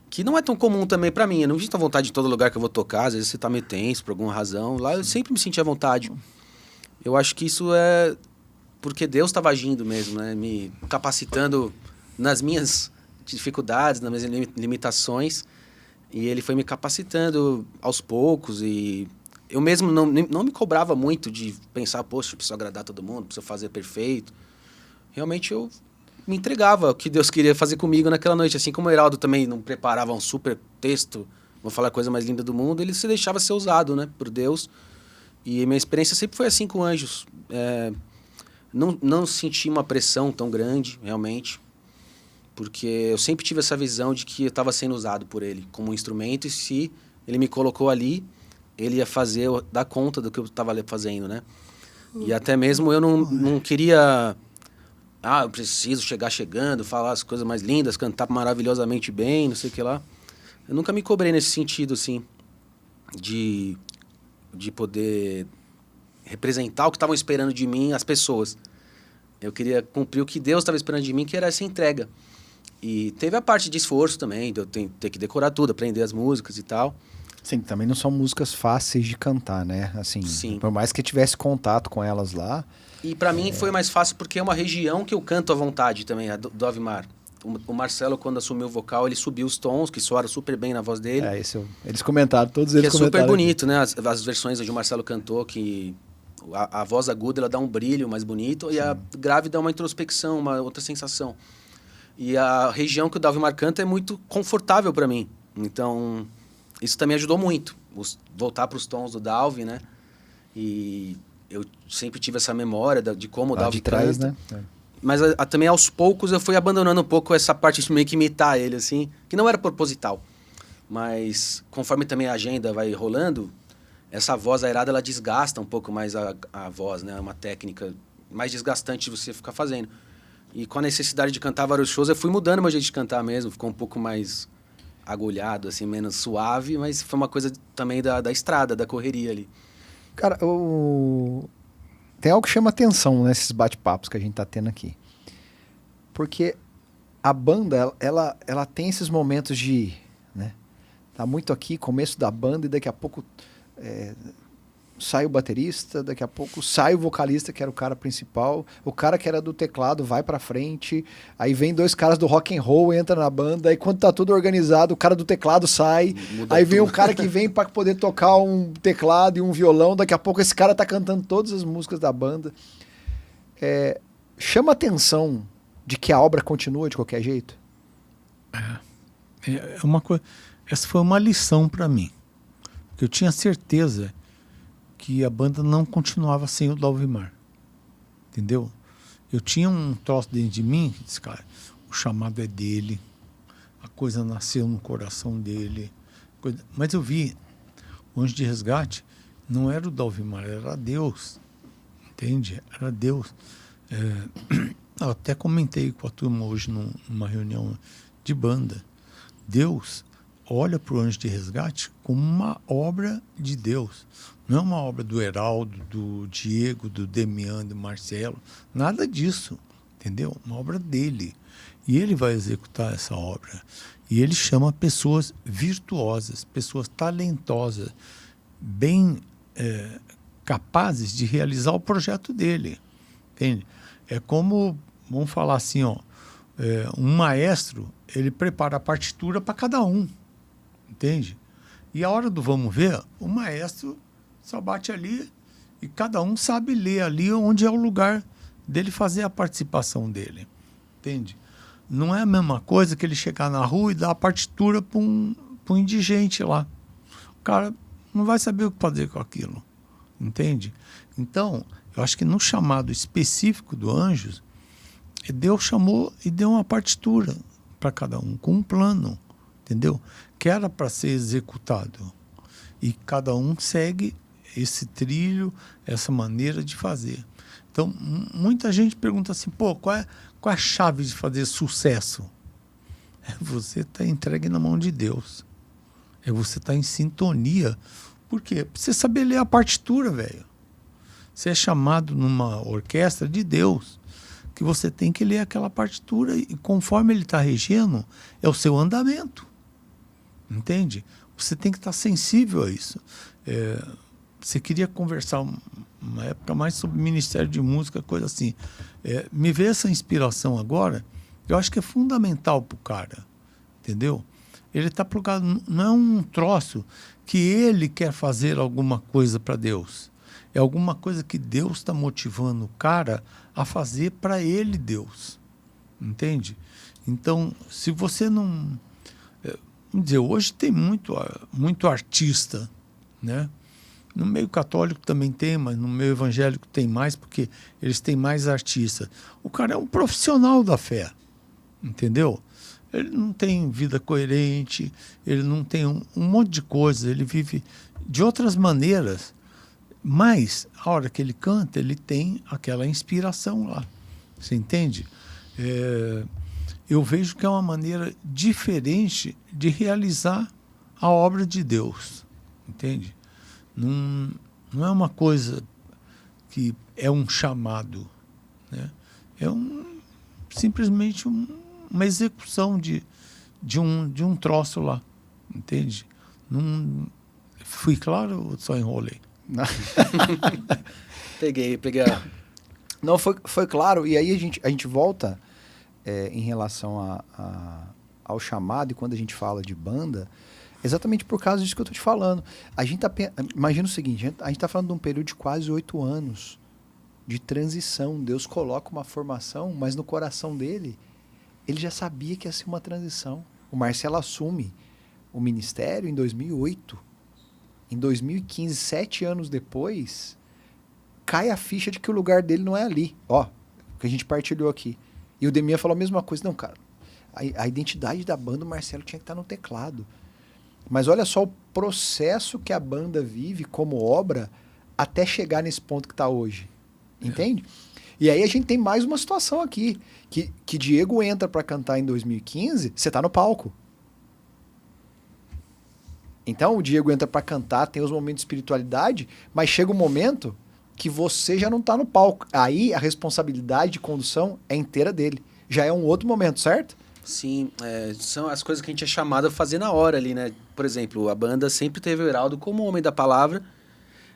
Que não é tão comum também pra mim. Eu não me sinto à vontade em todo lugar que eu vou tocar. Às vezes você tá meio tenso por alguma razão. Lá eu sempre me senti à vontade. Eu acho que isso é porque Deus estava agindo mesmo, né? Me capacitando nas minhas dificuldades, nas minhas limitações. E Ele foi me capacitando aos poucos. E eu mesmo não me cobrava muito de pensar, poxa, eu preciso agradar todo mundo, preciso fazer perfeito. Realmente eu me entregava o que Deus queria fazer comigo naquela noite. Assim como o Heraldo também não preparava um super texto, vou falar a coisa mais linda do mundo, ele se deixava ser usado, né, por Deus. E minha experiência sempre foi assim com Anjos. Não senti uma pressão tão grande, realmente, porque eu sempre tive essa visão de que eu estava sendo usado por Ele como um instrumento, e se Ele me colocou ali, Ele ia dar conta do que eu estava fazendo, né? E até mesmo eu não queria... eu preciso chegar chegando, falar as coisas mais lindas, cantar maravilhosamente bem, não sei o que lá. Eu nunca me cobrei nesse sentido, assim, de poder representar o que estavam esperando de mim as pessoas. Eu queria cumprir o que Deus estava esperando de mim, que era essa entrega. E teve a parte de esforço também, de eu ter que decorar tudo, aprender as músicas e tal. Sim, também não são músicas fáceis de cantar, né? Assim, Sim. por mais que eu tivesse contato com elas lá. E pra mim foi mais fácil porque é uma região que eu canto à vontade também, a do Avimar. O Marcelo, quando assumiu o vocal, ele subiu os tons, que soaram super bem na voz dele. Eles comentaram, todos Que eles é super comentaram. bonito, né? As versões onde o Marcelo cantou, que a voz aguda ela dá um brilho mais bonito. Sim. E a grave dá uma introspecção, uma outra sensação. E a região que o Davimar canta é muito confortável para mim. Então, isso também ajudou muito. Voltar para os tons do Dalvi, né? E eu sempre tive essa memória de como o Dalvi canta. Né? Mas também aos poucos eu fui abandonando um pouco essa parte de meio que imitar ele, assim, que não era proposital. Mas conforme também a agenda vai rolando, essa voz airada ela desgasta um pouco mais a voz, né? É uma técnica mais desgastante de você ficar fazendo. E com a necessidade de cantar vários shows, eu fui mudando meu jeito de cantar mesmo, ficou um pouco mais agulhado, assim, menos suave, mas foi uma coisa também da estrada, da correria ali. Cara, tem algo que chama atenção nesses bate-papos que a gente tá tendo aqui. Porque a banda, ela tem esses momentos de... né? Tá muito aqui, começo da banda, e daqui a pouco sai o baterista, daqui a pouco sai o vocalista, que era o cara principal, o cara que era do teclado vai pra frente, aí vem 2 caras do rock and roll, entra na banda, aí quando tá tudo organizado, o cara do teclado sai, aí vem um cara que vem pra poder tocar um teclado e um violão, daqui a pouco esse cara tá cantando todas as músicas da banda. Chama atenção de que a obra continua de qualquer jeito? É uma coisa. Essa foi uma lição para mim. Porque eu tinha certeza que a banda não continuava sem o Dalvimar. Entendeu? Eu tinha um troço dentro de mim que disse, cara, o chamado é dele, a coisa nasceu no coração dele. Mas eu vi, o Anjo de Resgate não era o Dalvimar, era Deus. entende? Era Deus. Eu até comentei com a turma hoje numa reunião de banda. Deus olha para o anjo de resgate como uma obra de Deus. Não é uma obra do Heraldo, do Diego, do Demian, do Marcelo. Nada disso, entendeu? Uma obra dele. E ele vai executar essa obra. E ele chama pessoas virtuosas, pessoas talentosas, bem capazes de realizar o projeto dele. Entende? É como, vamos falar assim, ó, um maestro, ele prepara a partitura para cada um. Entende? E a hora do vamos ver, o maestro só bate ali e cada um sabe ler ali onde é o lugar dele fazer a participação dele. Entende? Não é a mesma coisa que ele chegar na rua e dar a partitura para um indigente lá. O cara não vai saber o que fazer com aquilo. Entende? Então, eu acho que no chamado específico do Anjos, Deus chamou e deu uma partitura para cada um, com um plano, entendeu? Que era para ser executado. E cada um segue esse trilho, essa maneira de fazer. Então, muita gente pergunta assim, pô, qual é a chave de fazer sucesso? É você estar entregue na mão de Deus. É você estar em sintonia. Por quê? Pra você saber ler a partitura, velho. Você é chamado numa orquestra de Deus, que você tem que ler aquela partitura e conforme ele está regendo, é o seu andamento. Entende? Você tem que estar sensível a isso. Você queria conversar uma época mais sobre Ministério de Música, coisa assim. Me vê essa inspiração agora, eu acho que é fundamental para o cara. Entendeu? Ele está plugado, não é um troço que ele quer fazer alguma coisa para Deus. É alguma coisa que Deus está motivando o cara a fazer para ele, Deus. Entende? Então, se você não... Vamos dizer, hoje tem muito artista, né? No meio católico também tem, mas no meio evangélico tem mais, porque eles têm mais artistas. O cara é um profissional da fé, entendeu? Ele não tem vida coerente, ele não tem um monte de coisas, ele vive de outras maneiras, mas a hora que ele canta, ele tem aquela inspiração lá. Você entende? Eu vejo que é uma maneira diferente de realizar a obra de Deus, entende? Não é uma coisa que é um chamado, né? É simplesmente uma execução de um troço lá, entende? Fui claro ou só enrolei? Peguei. Não, foi claro. E aí a gente volta em relação ao chamado, e quando a gente fala de banda, exatamente por causa disso que eu estou te falando. A gente imagina o seguinte, a gente está falando de um período de quase 8 anos de transição. Deus coloca uma formação, mas no coração dele, ele já sabia que ia ser uma transição. O Marcelo assume o ministério em 2008. Em 2015, 7 anos depois, cai a ficha de que o lugar dele não é ali. Ó, que a gente partilhou aqui. E o Demian falou a mesma coisa. Não, cara, a identidade da banda, o Marcelo tinha que estar no teclado. Mas olha só o processo que a banda vive como obra até chegar nesse ponto que está hoje. Entende? E aí a gente tem mais uma situação aqui. Que Diego entra para cantar em 2015, você está no palco. Então o Diego entra para cantar, tem os momentos de espiritualidade, mas chega um momento que você já não está no palco. Aí a responsabilidade de condução é inteira dele. Já é um outro momento, certo? Sim, são as coisas que a gente é chamado a fazer na hora ali, né? Por exemplo, a banda sempre teve o Heraldo como homem da palavra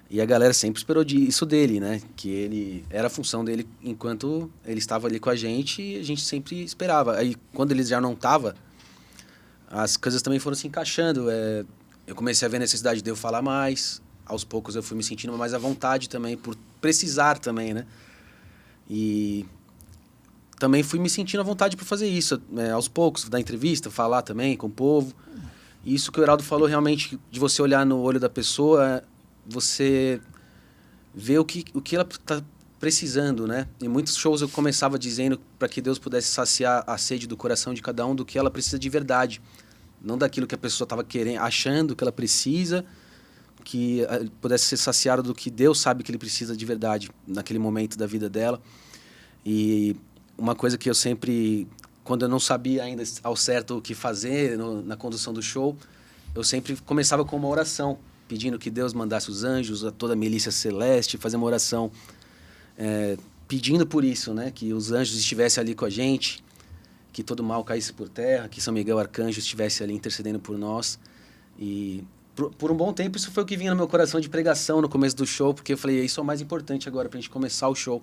e a galera sempre esperou isso dele, né? Que ele era a função dele enquanto ele estava ali com a gente sempre esperava. Aí quando ele já não estava, as coisas também foram se encaixando. Eu comecei a ver a necessidade de eu falar mais, aos poucos eu fui me sentindo mais à vontade também, por precisar também, né? E também fui me sentindo à vontade para fazer isso, aos poucos, dar entrevista, falar também com o povo. Isso que o Heraldo falou realmente, de você olhar no olho da pessoa, você vê o que ela está precisando, né? Em muitos shows eu começava dizendo para que Deus pudesse saciar a sede do coração de cada um do que ela precisa de verdade. Não daquilo que a pessoa estava querendo, achando que ela precisa, que ele pudesse ser saciado do que Deus sabe que ele precisa de verdade naquele momento da vida dela. E uma coisa que eu sempre, quando eu não sabia ainda ao certo o que fazer na condução do show, eu sempre começava com uma oração, pedindo que Deus mandasse os anjos, a toda a milícia celeste, fazer uma oração pedindo por isso, né? Que os anjos estivessem ali com a gente, que todo mal caísse por terra, que São Miguel Arcanjo estivesse ali intercedendo por nós. E por um bom tempo isso foi o que vinha no meu coração de pregação no começo do show, porque eu falei, isso é o mais importante agora pra gente começar o show.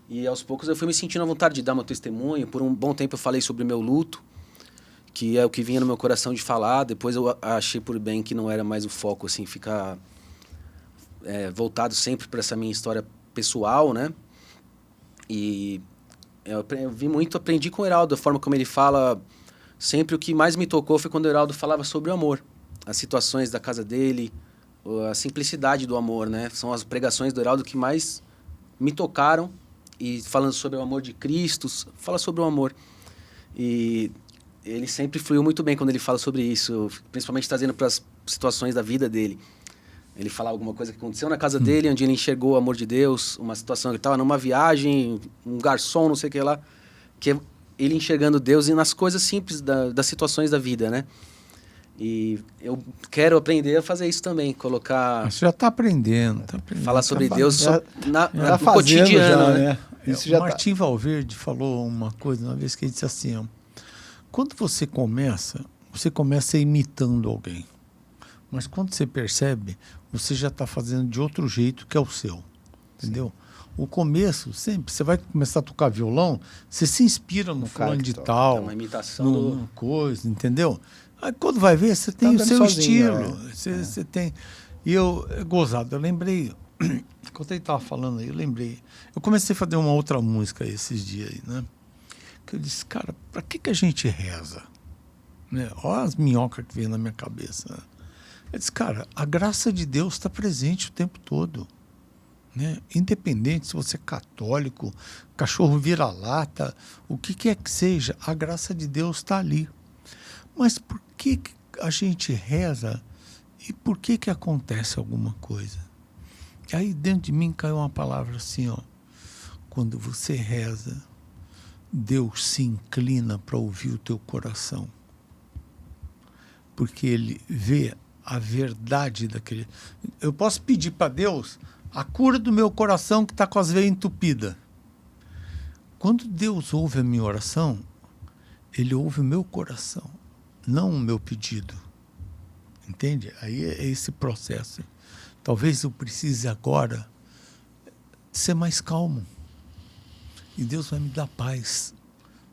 E aos poucos eu fui me sentindo à vontade de dar meu testemunho. Por um bom tempo eu falei sobre o meu luto, que é o que vinha no meu coração de falar. Depois eu achei por bem que não era mais o foco, assim, ficar voltado sempre para essa minha história pessoal, né? E eu vi muito, aprendi com o Heraldo, a forma como ele fala. Sempre o que mais me tocou foi quando o Heraldo falava sobre o amor. As situações da casa dele, a simplicidade do amor, né? São as pregações do Heraldo que mais me tocaram. E falando sobre o amor de Cristo, fala sobre o amor. E ele sempre fluiu muito bem quando ele fala sobre isso, principalmente trazendo para as situações da vida dele. Ele fala alguma coisa que aconteceu na casa dele, onde ele enxergou o amor de Deus, uma situação que ele estava numa viagem, um garçom, não sei o que lá, que ele enxergando Deus e nas coisas simples das situações da vida, né? E eu quero aprender a fazer isso também, colocar... Você já está aprendendo, falar sobre Deus no cotidiano, né? Isso já Martim Valverde falou uma coisa uma vez que ele disse assim, ó, quando você começa imitando alguém, mas quando você percebe, você já está fazendo de outro jeito que é o seu, entendeu? Sim. O começo, sempre, você vai começar a tocar violão, você se inspira no fulano de tal, uma imitação numa coisa, entendeu? Aí quando vai ver, você tem o seu estilo, você tem... E eu, gozado, eu lembrei, enquanto ele estava falando aí, eu comecei a fazer uma outra música esses dias aí, né? Que eu disse, cara, para que a gente reza? Né? Olha as minhocas que vem na minha cabeça. Né? Eu disse, cara, a graça de Deus está presente o tempo todo. Né? Independente se você é católico, cachorro vira-lata, o que quer que seja, a graça de Deus está ali. Mas por que a gente reza e por que acontece alguma coisa? E aí dentro de mim caiu uma palavra assim, ó, quando você reza, Deus se inclina para ouvir o teu coração. Porque ele vê a verdade daquele... Eu posso pedir para Deus a cura do meu coração que está com as veias entupidas. Quando Deus ouve a minha oração, ele ouve o meu coração, não o meu pedido. Entende? Aí é esse processo. Talvez eu precise agora ser mais calmo. E Deus vai me dar paz,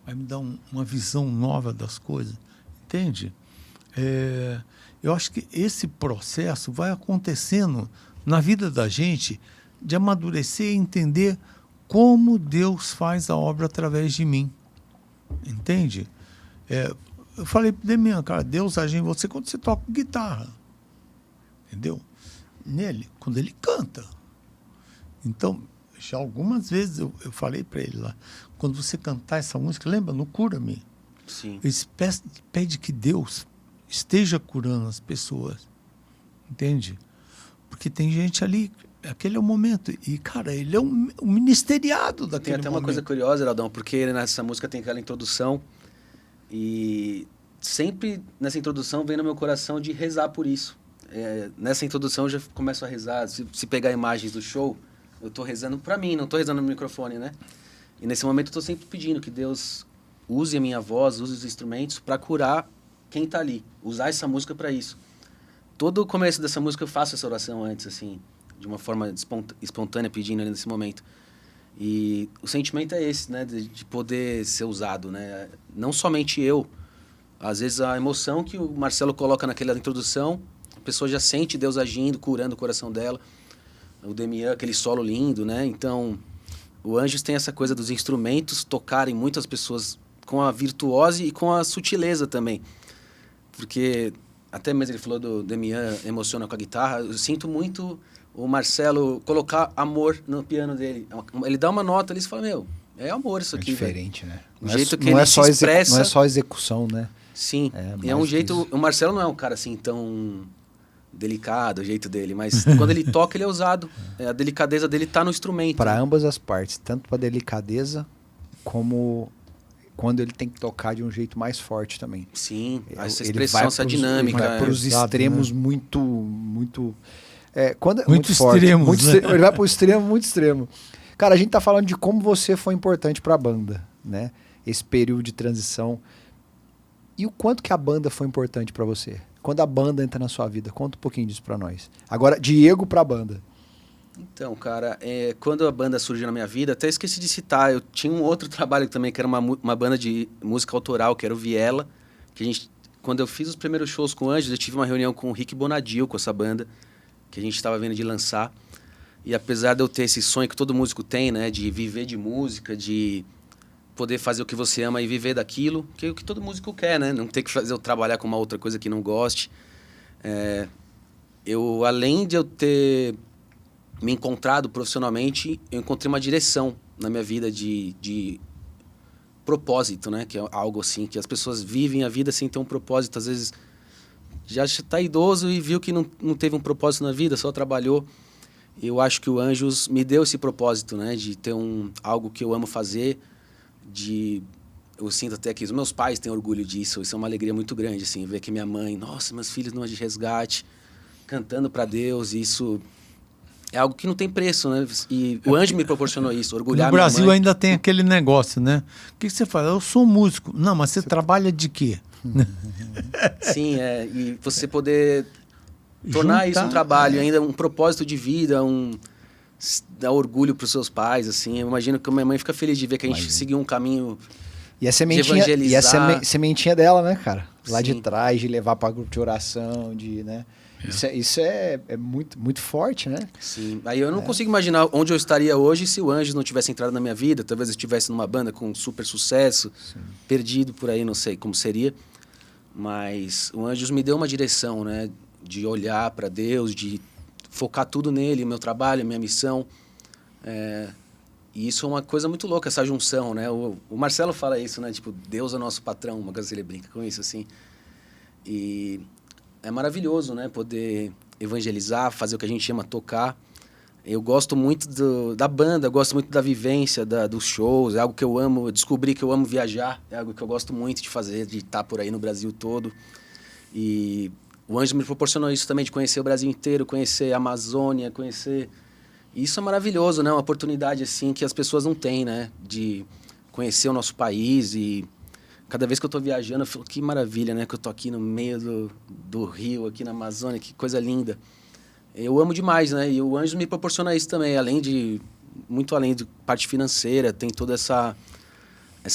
vai me dar uma visão nova das coisas. Entende? Eu acho que esse processo vai acontecendo na vida da gente de amadurecer e entender como Deus faz a obra através de mim. Entende? Eu falei para Demian, cara, Deus age em você quando você toca guitarra. Entendeu? Nele, quando ele canta. Então, já algumas vezes eu falei para ele lá, quando você cantar essa música, lembra, no Cura-me? Sim. Ele pede que Deus esteja curando as pessoas. Entende? Porque tem gente ali, aquele é o momento. E, cara, ele é um ministeriado daquele momento. Tem até uma coisa curiosa, Heraldão, porque nessa música tem aquela introdução e sempre nessa introdução vem no meu coração de rezar por isso. Nessa introdução eu já começo a rezar. Se pegar imagens do show, eu estou rezando para mim, não estou rezando no microfone, né? E nesse momento eu estou sempre pedindo que Deus use a minha voz, use os instrumentos para curar quem está ali. Usar essa música para isso. Todo o começo dessa música eu faço essa oração antes, assim, de uma forma espontânea, pedindo ali nesse momento. E o sentimento é esse, né? De poder ser usado, né? Não somente eu. Às vezes a emoção que o Marcelo coloca naquela introdução, a pessoa já sente Deus agindo, curando o coração dela. O Demian, aquele solo lindo, né? Então, o Anjos tem essa coisa dos instrumentos tocarem muitas pessoas com a virtuose e com a sutileza também. Porque, até mesmo ele falou do Demian emociona com a guitarra, eu sinto muito o Marcelo colocar amor no piano dele. Ele dá uma nota ali e fala, meu, é amor isso aqui. É diferente, velho. né? O jeito que ele se expressa... Não é só execução, né? Sim, é um jeito... O Marcelo não é um cara assim tão delicado, o jeito dele. Mas quando ele toca, ele é ousado. A delicadeza dele tá no instrumento. Para ambas as partes, tanto para delicadeza como quando ele tem que tocar de um jeito mais forte também. Sim, essa Ele expressão, vai essa pros- dinâmica. Ele vai para os Exato, extremos muito Muito forte. extremos, Muito né? extremo, ele vai para o extremo muito extremo. Cara, a gente tá falando de como você foi importante para a banda, né? Esse período de transição. E o quanto que a banda foi importante para você? Quando a banda entra na sua vida, conta um pouquinho disso para nós. Agora, Diego para a banda. Então, cara, quando a banda surgiu na minha vida, até esqueci de citar, eu tinha um outro trabalho também, que era uma banda de música autoral, que era o Viela, que quando eu fiz os primeiros shows com o Anjos, eu tive uma reunião com o Rick Bonadil, com essa banda, que a gente estava vendo de lançar. E apesar de eu ter esse sonho que todo músico tem, né, de viver de música, de poder fazer o que você ama e viver daquilo, que é o que todo músico quer, né? Não ter que fazer eu trabalhar com uma outra coisa que não goste. Além de eu ter me encontrado profissionalmente, eu encontrei uma direção na minha vida de propósito, né? Que é algo assim, que as pessoas vivem a vida sem ter um propósito. Às vezes já está idoso e viu que não teve um propósito na vida, só trabalhou. Eu acho que o Anjos me deu esse propósito, né? De ter algo que eu amo fazer, eu sinto até que os meus pais têm orgulho disso. Isso é uma alegria muito grande, assim, ver que minha mãe, nossa, meus filhos não é de resgate, cantando para Deus, isso é algo que não tem preço, né? E o Anjo me proporcionou isso, orgulhar No Brasil minha mãe. ainda tem aquele negócio, né? O que você fala? Eu sou músico. Não, mas você trabalha de quê? Sim, e você poder tornar isso um trabalho, ainda um propósito de vida, dar orgulho para os seus pais, assim. Eu imagino que a minha mãe fica feliz de ver que a gente seguiu um caminho E a sementinha, evangelizar. Sementinha dela, né, cara? Lá de Sim. trás, de levar para grupo de oração, né? Isso é muito, muito forte, né? Sim. Aí eu não consigo imaginar onde eu estaria hoje se o Anjos não tivesse entrado na minha vida. Talvez eu estivesse numa banda com super sucesso, perdido por aí, não sei como seria. Mas o Anjos me deu uma direção, né? De olhar para Deus, de focar tudo nele, meu trabalho, minha missão. E isso é uma coisa muito louca, essa junção, né? O Marcelo fala isso, né? Tipo, Deus é nosso patrão, uma coisa que ele brinca com isso, assim. E é maravilhoso, né? Poder evangelizar, fazer o que a gente chama tocar. Eu gosto muito da banda, eu gosto muito da vivência, dos shows, é algo que eu amo. Eu descobri que eu amo viajar, é algo que eu gosto muito de fazer, de estar por aí no Brasil todo. E o Anjo me proporcionou isso também, de conhecer o Brasil inteiro, conhecer a Amazônia, conhecer... Isso é maravilhoso, né? Uma oportunidade, assim, que as pessoas não têm, né? De conhecer o nosso país e... Cada vez que eu tô viajando, eu falo, que maravilha, né? Que eu tô aqui no meio do rio, aqui na Amazônia, que coisa linda. Eu amo demais, né? E o Anjos me proporciona isso também, muito além de parte financeira, tem toda essa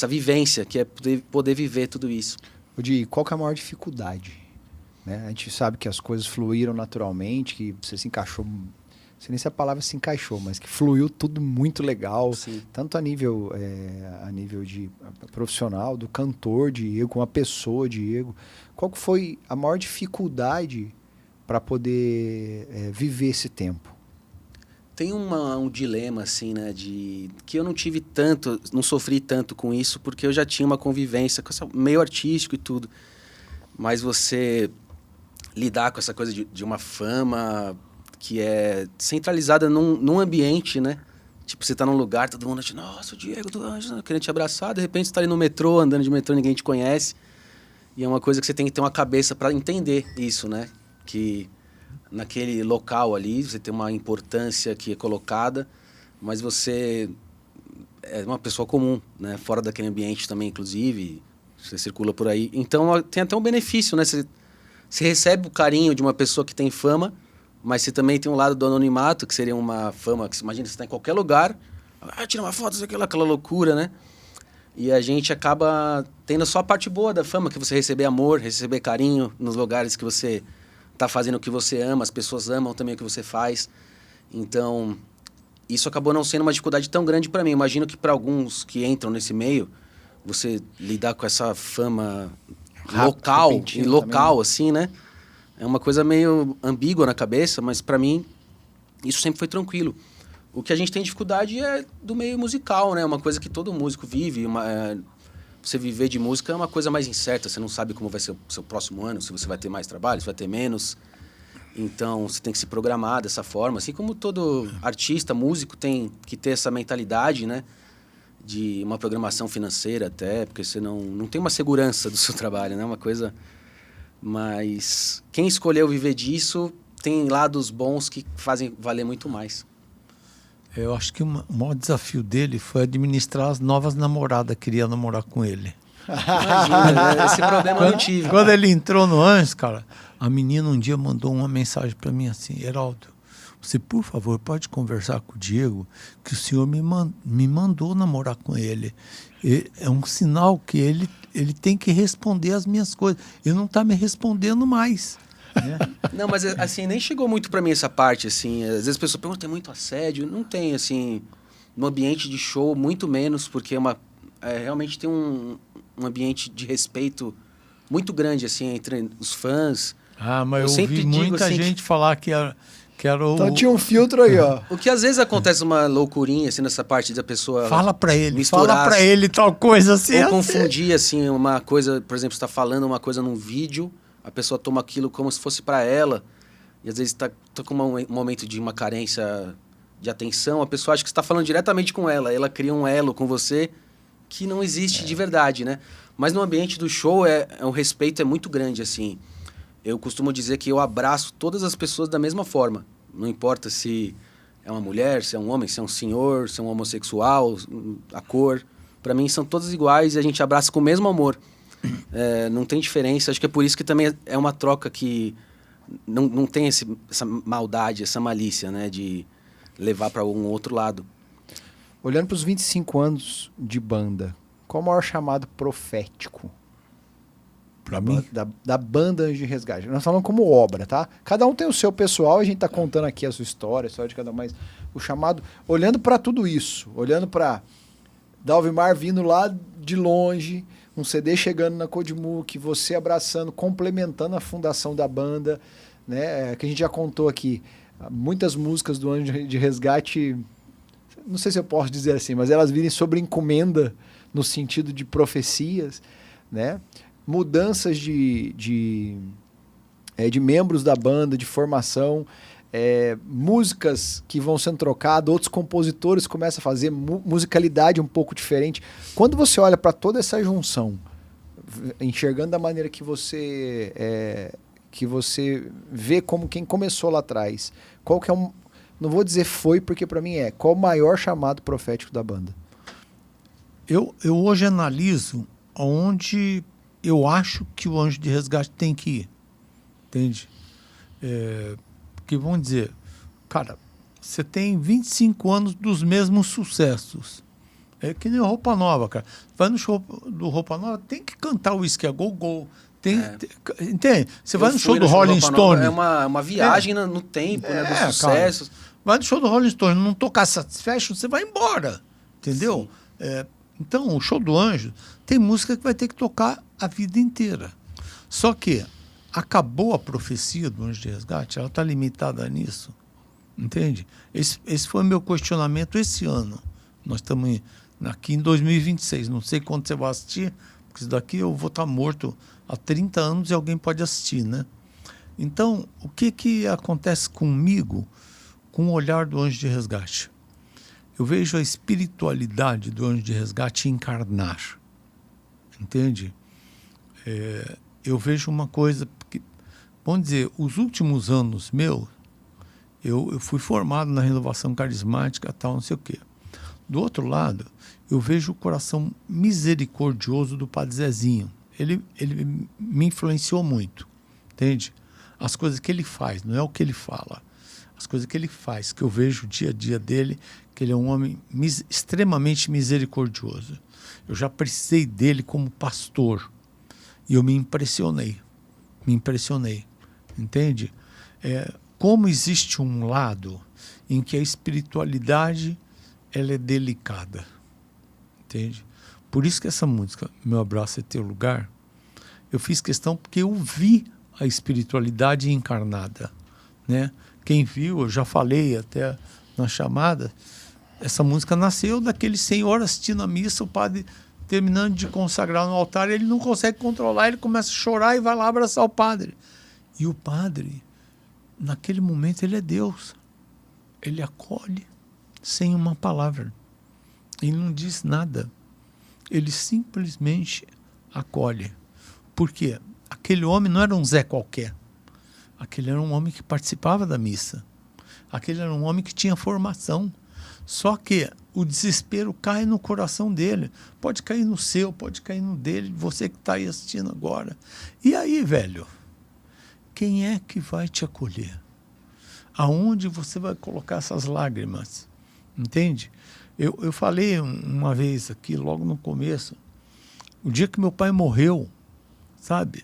vivência, que é poder viver tudo isso. Di, qual que é a maior dificuldade? Né? A gente sabe que as coisas fluíram naturalmente, que você se encaixou, não sei nem se a palavra se encaixou, mas que fluiu tudo muito legal, Sim. tanto a nível de profissional, do cantor Diego, como a pessoa Diego. Qual que foi a maior dificuldade para poder viver esse tempo? Tem um dilema, assim, né, que eu não sofri tanto com isso, porque eu já tinha uma convivência com esse meio artístico e tudo. Mas você lidar com essa coisa de uma fama que é centralizada num ambiente, né? Tipo, você tá num lugar, todo mundo diz, nossa, o Diego do Anjo, querendo te abraçar, de repente você tá ali no metrô, andando de metrô, ninguém te conhece. E é uma coisa que você tem que ter uma cabeça para entender isso, né? Que naquele local ali você tem uma importância que é colocada, mas você é uma pessoa comum, né? Fora daquele ambiente também, inclusive, você circula por aí. Então tem até um benefício, né? Você recebe o carinho de uma pessoa que tem fama, mas você também tem um lado do anonimato, que seria uma fama que, imagina, você está em qualquer lugar, tira uma foto, aquela loucura, né? E a gente acaba tendo só a parte boa da fama, que você receber amor, receber carinho nos lugares que você está fazendo o que você ama, as pessoas amam também o que você faz. Então, isso acabou não sendo uma dificuldade tão grande para mim. Imagino que para alguns que entram nesse meio, você lidar com essa fama local, também, assim, né? É uma coisa meio ambígua na cabeça, mas para mim isso sempre foi tranquilo. O que a gente tem dificuldade é do meio musical, né? Uma coisa que todo músico vive. Você viver de música é uma coisa mais incerta. Você não sabe como vai ser o seu próximo ano, se você vai ter mais trabalho, se vai ter menos. Então, você tem que se programar dessa forma. Assim como todo artista, músico tem que ter essa mentalidade, né? De uma programação financeira até, porque você não tem uma segurança do seu trabalho, né? Uma coisa... Mas quem escolheu viver disso tem lados bons que fazem valer muito mais. Eu acho que o maior desafio dele foi administrar as novas namoradas que queriam namorar com ele. Imagina, né? Esse problema eu não tive. Quando ele entrou no Anjos, cara, a menina um dia mandou uma mensagem para mim assim: Heraldo, você, por favor, pode conversar com o Diego, que o senhor me mandou namorar com ele. É um sinal que ele tem que responder as minhas coisas. Ele não está me respondendo mais. Né? Não, mas assim, nem chegou muito para mim essa parte, assim. Às vezes as pessoas perguntam, tem muito assédio? Não tem, assim, no ambiente de show, muito menos, porque realmente tem um ambiente de respeito muito grande, assim, entre os fãs. Ah, mas eu ouvi muita assim, gente falar que era o... Então tinha um filtro aí, ó. O que às vezes acontece uma loucurinha, assim, nessa parte da pessoa... Fala pra ele misturar, tal coisa assim. Ou confundir, assim, uma coisa... Por exemplo, você tá falando uma coisa num vídeo, a pessoa toma aquilo como se fosse pra ela, e às vezes tá com um momento de uma carência de atenção, a pessoa acha que você tá falando diretamente com ela cria um elo com você que não existe de verdade, né? Mas no ambiente do show, o respeito é muito grande, assim. Eu costumo dizer que eu abraço todas as pessoas da mesma forma. Não importa se é uma mulher, se é um homem, se é um senhor, se é um homossexual, a cor. Para mim, são todas iguais e a gente abraça com o mesmo amor. Não tem diferença. Acho que é por isso que também é uma troca que não tem essa maldade, essa malícia, né? De levar para um outro lado. Olhando para os 25 anos de banda, qual o maior chamado profético? Para mim? Da banda Anjos de Resgate. Nós falamos como obra, tá? Cada um tem o seu pessoal, a gente tá contando aqui a sua história, a história de cada um, mas o chamado... Olhando para tudo isso, olhando para Dalvimar vindo lá de longe, um CD chegando na Codimuk, você abraçando, complementando a fundação da banda, né? Que a gente já contou aqui. Muitas músicas do Anjo de Resgate... Não sei se eu posso dizer assim, mas elas virem sobre encomenda no sentido de profecias, né? Mudanças de membros da banda, de formação, músicas que vão sendo trocadas, outros compositores começam a fazer musicalidade um pouco diferente. Quando você olha para toda essa junção, enxergando da maneira que você vê como quem começou lá atrás, qual que é não vou dizer foi, porque para mim qual o maior chamado profético da banda? Eu hoje analiso onde eu acho que o Anjo de Resgate tem que ir, entende? Porque vamos dizer, cara, você tem 25 anos dos mesmos sucessos. É que nem Roupa Nova, cara. Vai no show do Roupa Nova, tem que cantar o Whisky a Go Go. Entende? Você vai no show do Rolling Stone. É uma viagem no tempo, né, dos sucessos. Cara, vai no show do Rolling Stone, não tocar Satisfaction, você vai embora. Entendeu? Então, o show do Anjo tem música que vai ter que tocar a vida inteira. Só que acabou a profecia do Anjo de Resgate, ela está limitada nisso. Entende? Esse foi o meu questionamento esse ano. Nós estamos aqui em 2026. Não sei quando você vai assistir, porque isso daqui eu vou estar morto há 30 anos e alguém pode assistir, né? Então, o que acontece comigo com o olhar do Anjo de Resgate? Eu vejo a espiritualidade do Anjo de Resgate encarnar. Entende? Eu vejo uma coisa que, vamos dizer, os últimos anos meus, eu fui formado na renovação carismática, tal, não sei o quê. Do outro lado, eu vejo o coração misericordioso do Padre Zezinho. Ele me influenciou muito, entende? As coisas que ele faz, não é o que ele fala. As coisas que ele faz, que eu vejo o dia a dia dele, que ele é um homem extremamente misericordioso. Eu já precisei dele como pastor e eu me impressionei, entende? Como existe um lado em que a espiritualidade ela é delicada, entende? Por isso que essa música, Meu Abraço é Teu Lugar, eu fiz questão porque eu vi a espiritualidade encarnada, né? Quem viu, eu já falei até na chamada, essa música nasceu daquele senhor assistindo a missa, o padre terminando de consagrar no altar, ele não consegue controlar, ele começa a chorar e vai lá abraçar o padre. E o padre naquele momento ele é Deus. Ele acolhe sem uma palavra. Ele não diz nada. Ele simplesmente acolhe. Por quê? Aquele homem não era um Zé qualquer. Aquele era um homem que participava da missa. Aquele era um homem que tinha formação. Só que o desespero cai no coração dele. Pode cair no seu, pode cair no dele, você que está aí assistindo agora. E aí, velho, quem é que vai te acolher? Aonde você vai colocar essas lágrimas? Entende? Eu falei uma vez aqui, logo no começo, o dia que meu pai morreu, sabe?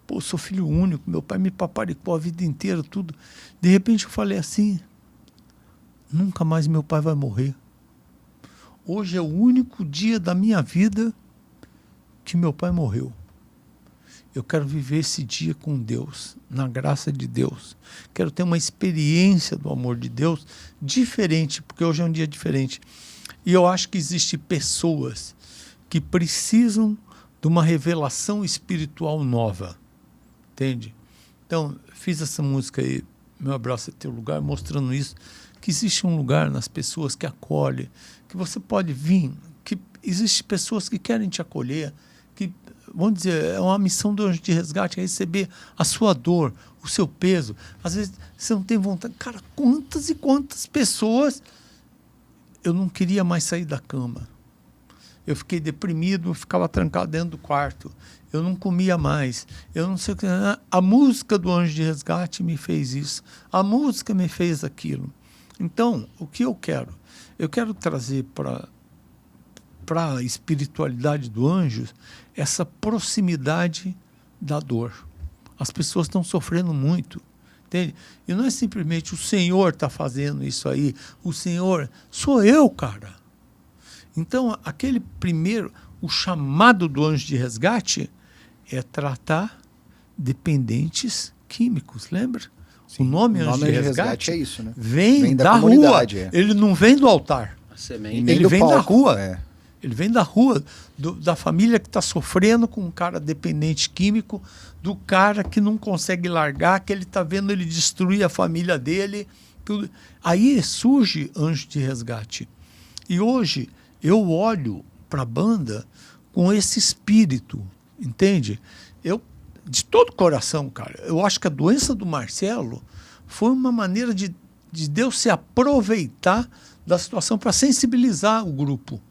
Pô, eu sou filho único, meu pai me paparicou a vida inteira, tudo. De repente eu falei assim, nunca mais meu pai vai morrer. Hoje é o único dia da minha vida que meu pai morreu. Eu quero viver esse dia com Deus, na graça de Deus. Quero ter uma experiência do amor de Deus diferente, porque hoje é um dia diferente. E eu acho que existem pessoas que precisam de uma revelação espiritual nova. Entende? Então, fiz essa música aí, Meu Abraço é Teu Lugar, mostrando isso, que existe um lugar nas pessoas que acolhe, que você pode vir, que existem pessoas que querem te acolher, que, vamos dizer, é uma missão do Anjo de Resgate, é receber a sua dor, o seu peso. Às vezes você não tem vontade. Cara, quantas e quantas pessoas eu não queria mais sair da cama. Eu fiquei deprimido, eu ficava trancado dentro do quarto. Eu não comia mais. Eu não sei o que. A música do Anjo de Resgate me fez isso. A música me fez aquilo. Então, o que eu quero? Eu quero trazer para a espiritualidade do anjo essa proximidade da dor. As pessoas estão sofrendo muito, entende? E não é simplesmente o Senhor está fazendo isso aí, o Senhor, sou eu, cara. Então, aquele primeiro, o chamado do Anjo de Resgate é tratar dependentes químicos, lembra? Sim, o nome Anjo de Resgate é isso, né? Vem da rua, ele não vem do altar. A semente. Ele vem da rua. É. Ele vem da rua, da família que está sofrendo com um cara dependente químico, do cara que não consegue largar, que ele está vendo ele destruir a família dele. Tudo. Aí surge Anjo de Resgate. E hoje eu olho para a banda com esse espírito, entende? Eu, de todo o coração, cara, eu acho que a doença do Marcelo foi uma maneira de Deus se aproveitar da situação para sensibilizar o grupo.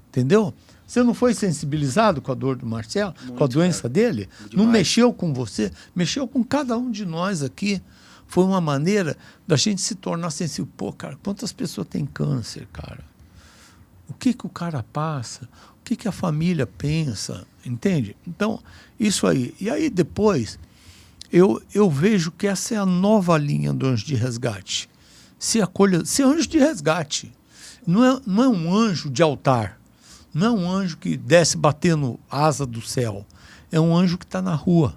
Entendeu? Você não foi sensibilizado com a dor do Marcelo, muito, com a doença dele? Não mexeu com você? Mexeu com cada um de nós aqui. Foi uma maneira da gente se tornar sensível. Pô, cara, quantas pessoas têm câncer, cara? O que o cara passa? O que a família pensa? Entende? Então, isso aí. E aí depois, eu vejo que essa é a nova linha do Anjo de Resgate. Ser anjo de resgate. Não é um anjo de altar. Não é um anjo que desce batendo asa do céu. É um anjo que está na rua.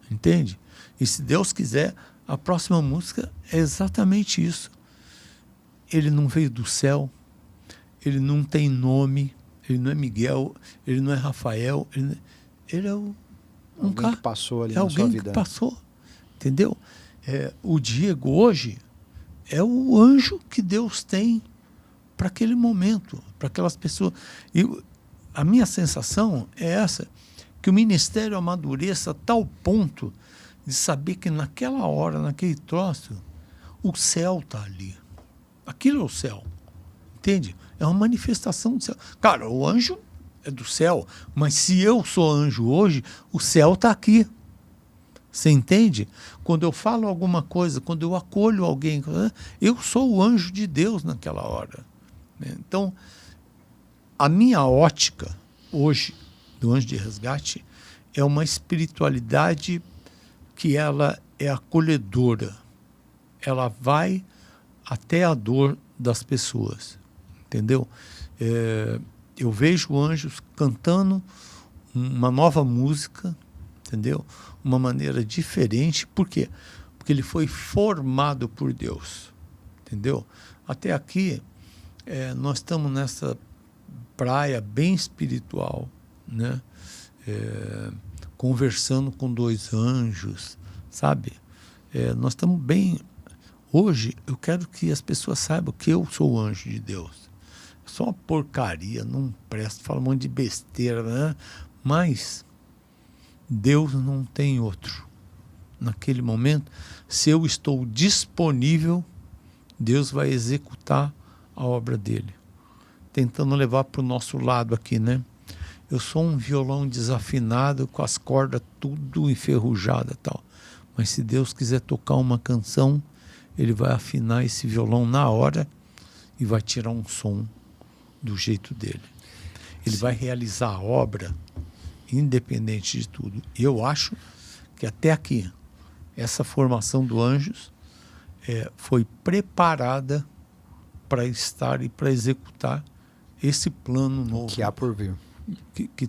Entende? E se Deus quiser, a próxima música é exatamente isso. Ele não veio do céu. Ele não tem nome. Ele não é Miguel. Ele não é Rafael. Ele é um cara que passou ali é na alguém sua vida. Que passou. Entendeu? O Diego hoje é o anjo que Deus tem para aquele momento, para aquelas pessoas. E a minha sensação é essa, que o ministério amadureça a tal ponto de saber que naquela hora, naquele troço, o céu está ali. Aquilo é o céu. Entende? É uma manifestação do céu. Cara, o anjo é do céu, mas se eu sou anjo hoje, o céu está aqui. Você entende? Quando eu falo alguma coisa, quando eu acolho alguém, eu sou o anjo de Deus naquela hora. Então, a minha ótica hoje do Anjo de Resgate é uma espiritualidade que ela é acolhedora. Ela vai até a dor das pessoas. Entendeu? Eu vejo anjos cantando uma nova música, entendeu? Uma maneira diferente. Por quê? Porque ele foi formado por Deus. Entendeu? Até aqui, nós estamos nessa praia bem espiritual, né? Conversando com dois anjos, sabe? Nós estamos bem. Hoje, eu quero que as pessoas saibam que eu sou o anjo de Deus. Só uma porcaria, não presta, fala um monte de besteira, né? Mas Deus não tem outro. Naquele momento, se eu estou disponível, Deus vai executar a obra dele. Tentando levar para o nosso lado aqui, né? Eu sou um violão desafinado, com as cordas tudo enferrujadas e tal. Mas se Deus quiser tocar uma canção, ele vai afinar esse violão na hora e vai tirar um som do jeito dele. Ele vai realizar a obra independente de tudo. E eu acho que até aqui, essa formação do Anjos foi preparada para estar e para executar esse plano novo. Que há por vir. Que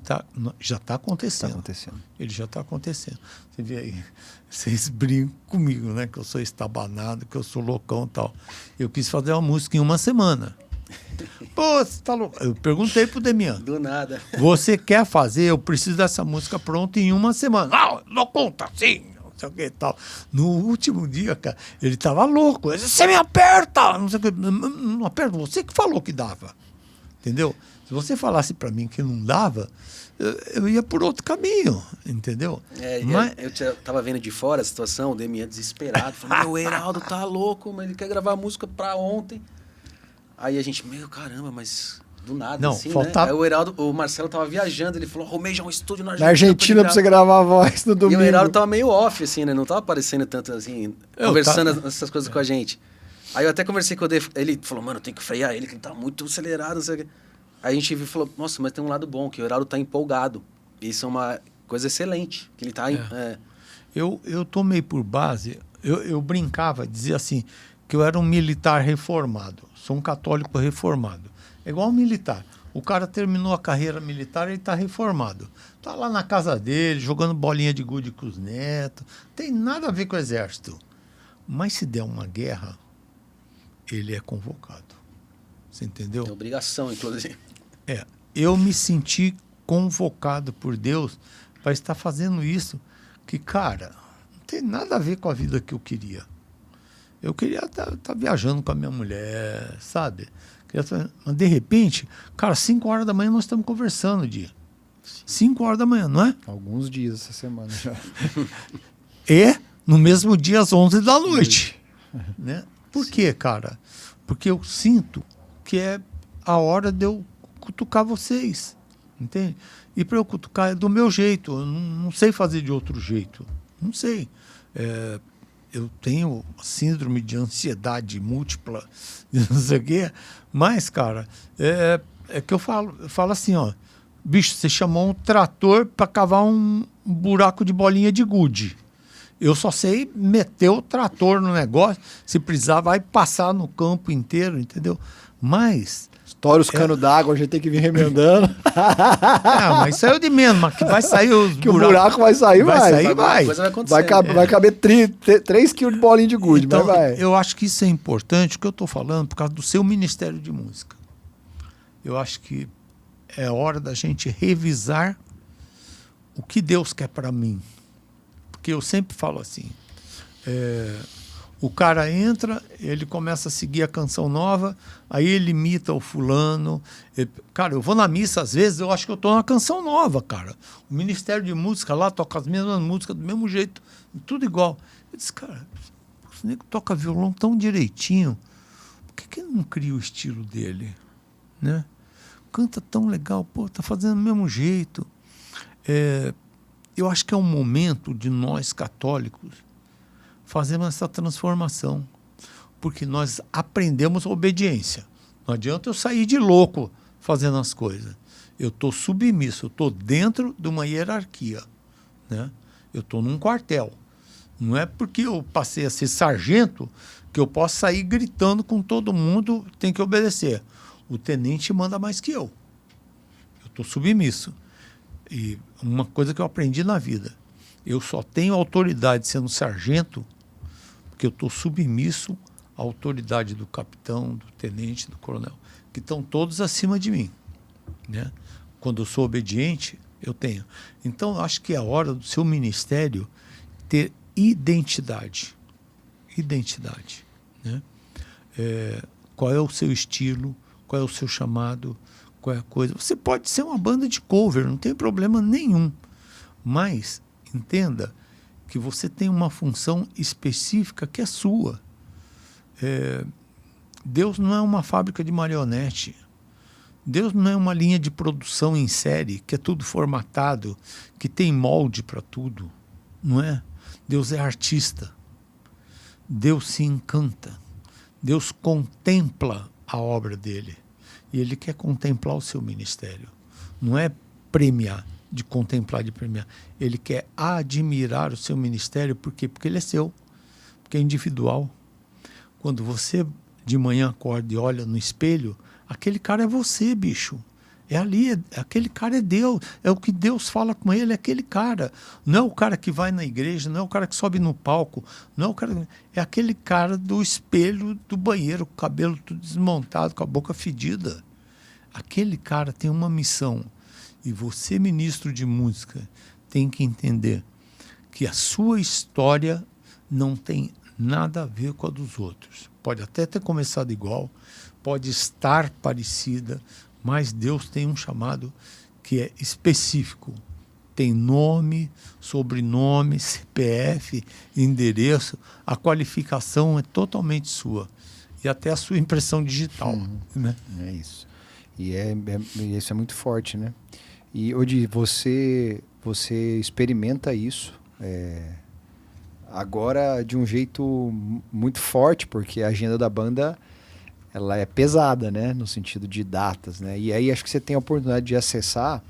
já está acontecendo. Tá acontecendo. Ele já está acontecendo. Você vê aí, vocês brincam comigo, né? Que eu sou estabanado, que eu sou loucão e tal. Eu quis fazer uma música em uma semana. Pô, você tá louco? Eu perguntei pro Demian. Do nada. Você quer fazer? Eu preciso dessa música pronta em uma semana. Não, não conta assim, não sei o que e tal. No último dia, cara, ele tava louco. Ele disse, você me aperta! Não sei o que. Não aperta, você que falou que dava. Entendeu? Se você falasse para mim que não dava, eu ia por outro caminho, entendeu? Mas eu tava vendo de fora a situação, o Demian desesperado, falando, o Heraldo tá louco, mas ele quer gravar a música pra ontem. Aí a gente, caramba, mas do nada, não, assim, faltava... né? Aí o Marcelo tava viajando, ele falou, arrumei já um estúdio na Argentina pra você gravar a voz no domingo. E o Heraldo tava meio off, assim, né? Não tava aparecendo tanto, assim, conversando essas coisas com a gente. Aí eu até conversei com o Dave, ele falou, mano, tem que frear ele, que ele tá muito acelerado, não sei o quê. Aí a gente falou, nossa, mas tem um lado bom, que o Heraldo tá empolgado. Isso é uma coisa excelente, que ele tá... Eu tomei por base, eu brincava, dizia assim, que eu era um militar reformado, sou um católico reformado. É igual um militar. O cara terminou a carreira militar, ele tá reformado. Tá lá na casa dele, jogando bolinha de gude com os netos. Tem nada a ver com o exército. Mas se der uma guerra, ele é convocado. Você entendeu? É obrigação, inclusive. Eu me senti convocado por Deus para estar fazendo isso, que, cara, não tem nada a ver com a vida que eu queria. Eu queria estar viajando com a minha mulher, sabe? Mas, de repente, cara, 5 horas da manhã nós estamos conversando, dia. 5 horas da manhã, não é? Alguns dias essa semana já. No mesmo dia, às 11 da noite. Né? Por quê, cara? Porque eu sinto que é a hora de eu cutucar vocês, entende? E para eu cutucar é do meu jeito, eu não sei fazer de outro jeito, não sei. Eu tenho síndrome de ansiedade múltipla, não sei o quê, mas, cara, é que eu falo assim, ó, bicho, você chamou um trator para cavar um buraco de bolinha de gude. Eu só sei meter o trator no negócio, se precisar vai passar no campo inteiro, entendeu? Mas... Estoura os canos d'água, a gente tem que vir remendando. Mas saiu de menos, mas que vai sair os que buracos. O buraco vai sair, vai. Sair, vai. Vai caber 3 quilos de bolinha de gude, então, mas vai. Eu acho que isso é importante, o que eu estou falando, por causa do seu Ministério de Música. Eu acho que é hora da gente revisar o que Deus quer para mim. Porque eu sempre falo assim, o cara entra, ele começa a seguir a canção nova, aí ele imita o fulano. Cara, eu vou na missa, às vezes, eu acho que eu estou numa canção nova, cara. O Ministério de Música lá toca as mesmas músicas do mesmo jeito, tudo igual. Eu disse, cara, o nego toca violão tão direitinho, por que ele não cria o estilo dele? Né? Canta tão legal, pô, tá fazendo do mesmo jeito. Eu acho que é um momento de nós católicos fazermos essa transformação, porque nós aprendemos a obediência. Não adianta eu sair de louco fazendo as coisas. Eu estou submisso, eu estou dentro de uma hierarquia, né? Eu estou num quartel. Não é porque eu passei a ser sargento que eu posso sair gritando com todo mundo, tem que obedecer. O tenente manda mais que eu. Eu estou submisso. E uma coisa que eu aprendi na vida, eu só tenho autoridade sendo sargento porque eu estou submisso à autoridade do capitão, do tenente, do coronel, que estão todos acima de mim. Né? Quando eu sou obediente, eu tenho. Então, eu acho que é a hora do seu ministério ter identidade. identidade, né? Qual é o seu estilo, qual é o seu chamado, qual é a coisa. Você pode ser uma banda de cover, não tem problema nenhum, mas entenda que você tem uma função específica que é sua. Deus não é uma fábrica de marionete. Deus não é uma linha de produção em série, que é tudo formatado, que tem molde para tudo. Não é? Deus é artista. Deus se encanta. Deus contempla a obra dele. E ele quer contemplar o seu ministério. Não é premiar, de contemplar, de premiar. Ele quer admirar o seu ministério. Por quê? Porque ele é seu. Porque é individual. Quando você de manhã acorda e olha no espelho, aquele cara é você, bicho. É ali, aquele cara é Deus. É o que Deus fala com ele, é aquele cara. Não é o cara que vai na igreja, não é o cara que sobe no palco, não é o cara. É aquele cara do espelho do banheiro, com o cabelo tudo desmontado, com a boca fedida. Aquele cara tem uma missão. E você, ministro de música, tem que entender que a sua história não tem nada a ver com a dos outros. Pode até ter começado igual, pode estar parecida, mas Deus tem um chamado que é específico. Tem nome, sobrenome, CPF, endereço. A qualificação é totalmente sua. E até a sua impressão digital. Né? É isso. E isso é muito forte, né? E hoje você experimenta isso agora de um jeito muito forte, porque a agenda da banda ela é pesada, né? No sentido de datas, né? E aí acho que você tem a oportunidade de acessar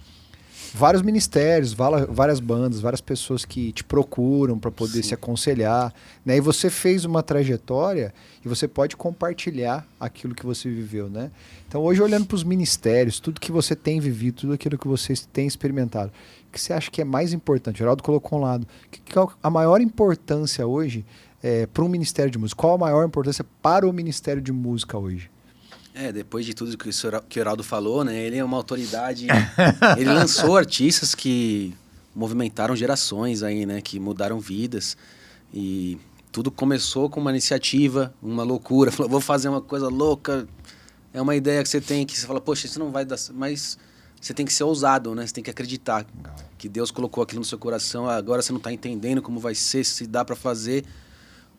vários ministérios, várias bandas, várias pessoas que te procuram para poder se aconselhar, né? E você fez uma trajetória e você pode compartilhar aquilo que você viveu, né? Então hoje, olhando para os ministérios, tudo que você tem vivido, tudo aquilo que você tem experimentado, o que você acha que é mais importante? O Geraldo colocou um lado. Que é a maior importância hoje para um ministério de música? Qual a maior importância para o ministério de música hoje? Depois de tudo que o Heraldo falou, né? Ele é uma autoridade. Ele lançou artistas que movimentaram gerações aí, né? Que mudaram vidas. E tudo começou com uma iniciativa, uma loucura. Falou, vou fazer uma coisa louca. É uma ideia que você tem que você fala, poxa, isso não vai dar... Mas você tem que ser ousado, né? Você tem que acreditar que Deus colocou aquilo no seu coração. Agora você não está entendendo como vai ser, se dá para fazer.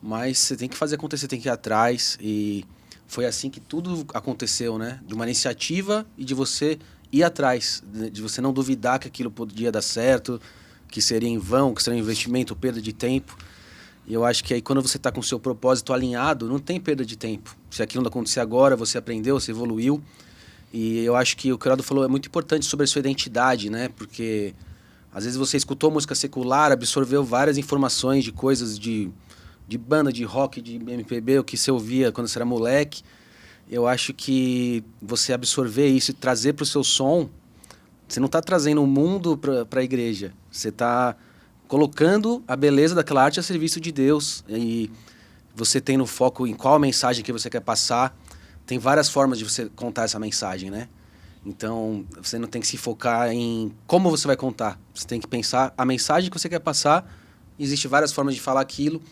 Mas você tem que fazer acontecer, tem que ir atrás. E foi assim que tudo aconteceu, né? De uma iniciativa e de você ir atrás. De você não duvidar que aquilo podia dar certo, que seria em vão, que seria um investimento, perda de tempo. E eu acho que aí quando você está com o seu propósito alinhado, não tem perda de tempo. Se aquilo não acontecer agora, você aprendeu, você evoluiu. E eu acho que o que o Geraldo falou é muito importante sobre a sua identidade, né? Porque às vezes você escutou música secular, absorveu várias informações de coisas de banda, de rock, de MPB, o que você ouvia quando você era moleque. Eu acho que você absorver isso e trazer para o seu som, você não está trazendo o mundo para a igreja. Você está colocando a beleza daquela arte a serviço de Deus. E você tem no foco em qual a mensagem que você quer passar. Tem várias formas de você contar essa mensagem, né? Então, você não tem que se focar em como você vai contar. Você tem que pensar a mensagem que você quer passar. Existem várias formas de falar aquilo.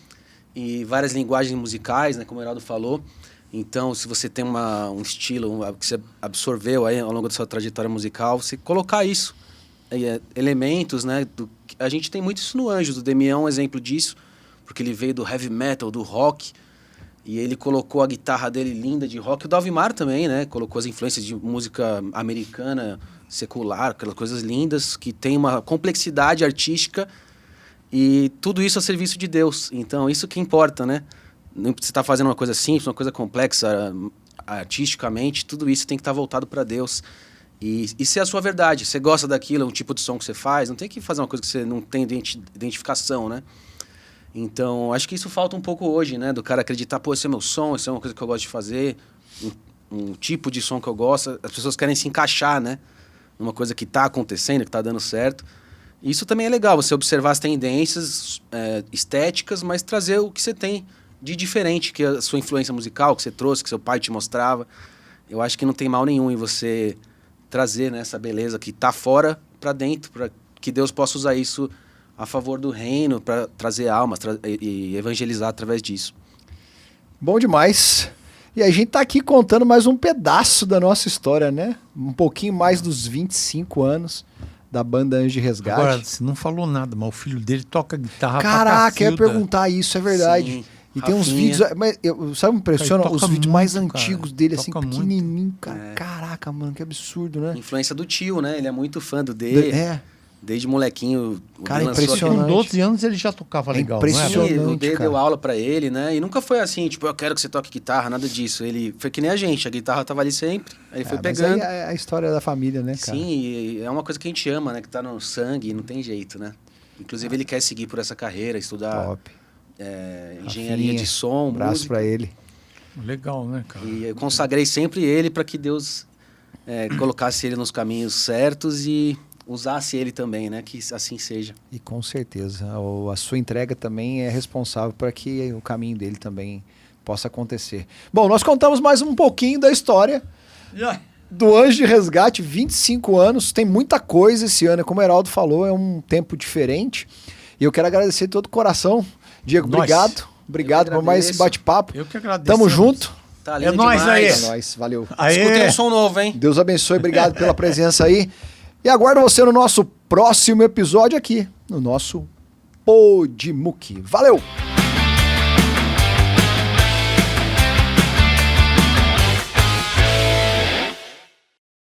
E várias linguagens musicais, né, como o Heraldo falou. Então, se você tem um estilo que você absorveu aí ao longo da sua trajetória musical, você colocar isso, elementos, né? A gente tem muito isso no Anjos, o Demian é um exemplo disso, porque ele veio do heavy metal, do rock, e ele colocou a guitarra dele linda de rock. O Dalvimar também, né? Colocou as influências de música americana, secular, aquelas coisas lindas, que tem uma complexidade artística. E tudo isso a serviço de Deus. Então, isso que importa, né? Você está fazendo uma coisa simples, uma coisa complexa, artisticamente, tudo isso tem que estar voltado para Deus. E se é a sua verdade, você gosta daquilo, é um tipo de som que você faz, não tem que fazer uma coisa que você não tem identificação, né? Então, acho que isso falta um pouco hoje, né? Do cara acreditar, pô, esse é meu som, isso é uma coisa que eu gosto de fazer, um tipo de som que eu gosto. As pessoas querem se encaixar, né? Numa coisa que está acontecendo, que está dando certo. Isso também é legal, você observar as tendências estéticas, mas trazer o que você tem de diferente, que é a sua influência musical, que você trouxe, que seu pai te mostrava. Eu acho que não tem mal nenhum em você trazer, né, essa beleza que está fora para dentro, para que Deus possa usar isso a favor do reino, para trazer almas e evangelizar através disso. Bom demais. E a gente tá aqui contando mais um pedaço da nossa história, né? Um pouquinho mais dos 25 anos da banda Anjo de Resgate. Agora, você não falou nada, mas o filho dele toca guitarra Caraca, eu ia pra perguntar isso, é verdade. Sim, E tem uns Rafinha. vídeos, mas sabe o que me impressiona? Cara, Os toca vídeos mais muito, cara. antigos dele, assim, Toca muito. pequenininho, cara. Caraca, mano, que absurdo, né? Influência do tio, né? Ele é muito fã do D. É, Desde molequinho. O Cara, D lançou impressionante. Com 12 anos ele já tocava legal, não impressionante. era? Sim, o D cara. deu aula pra ele, né? E nunca foi assim, tipo, eu quero que você toque guitarra, nada disso. Ele foi que nem a gente, a guitarra tava ali sempre, aí ele foi mas pegando. aí é a história da família, né, cara? Sim, e é uma coisa que a gente ama, né? Que tá no sangue, não tem jeito, né? Inclusive ele quer seguir por essa carreira, estudar Top. engenharia Rafinha, de som, Um abraço música. pra ele. Legal, né, cara? E eu consagrei sempre ele para que Deus colocasse ele nos caminhos certos e usasse ele também, né? Que assim seja. E com certeza, a sua entrega também é responsável para que o caminho dele também possa acontecer. Bom, nós contamos mais um pouquinho da história do Anjo de Resgate, 25 anos, tem muita coisa esse ano, como o Heraldo falou, é um tempo diferente. E eu quero agradecer de todo o coração. Diego, Nós. obrigado. Obrigado Eu por mais esse agradeço. bate-papo. Eu que agradeço. Tamo junto. Tá É nóis aí. É nóis, valeu. Escutei Aê! um som novo, hein? Deus abençoe, obrigado pela presença aí. E aguardo você no nosso próximo episódio aqui, no nosso Podmuc. Valeu!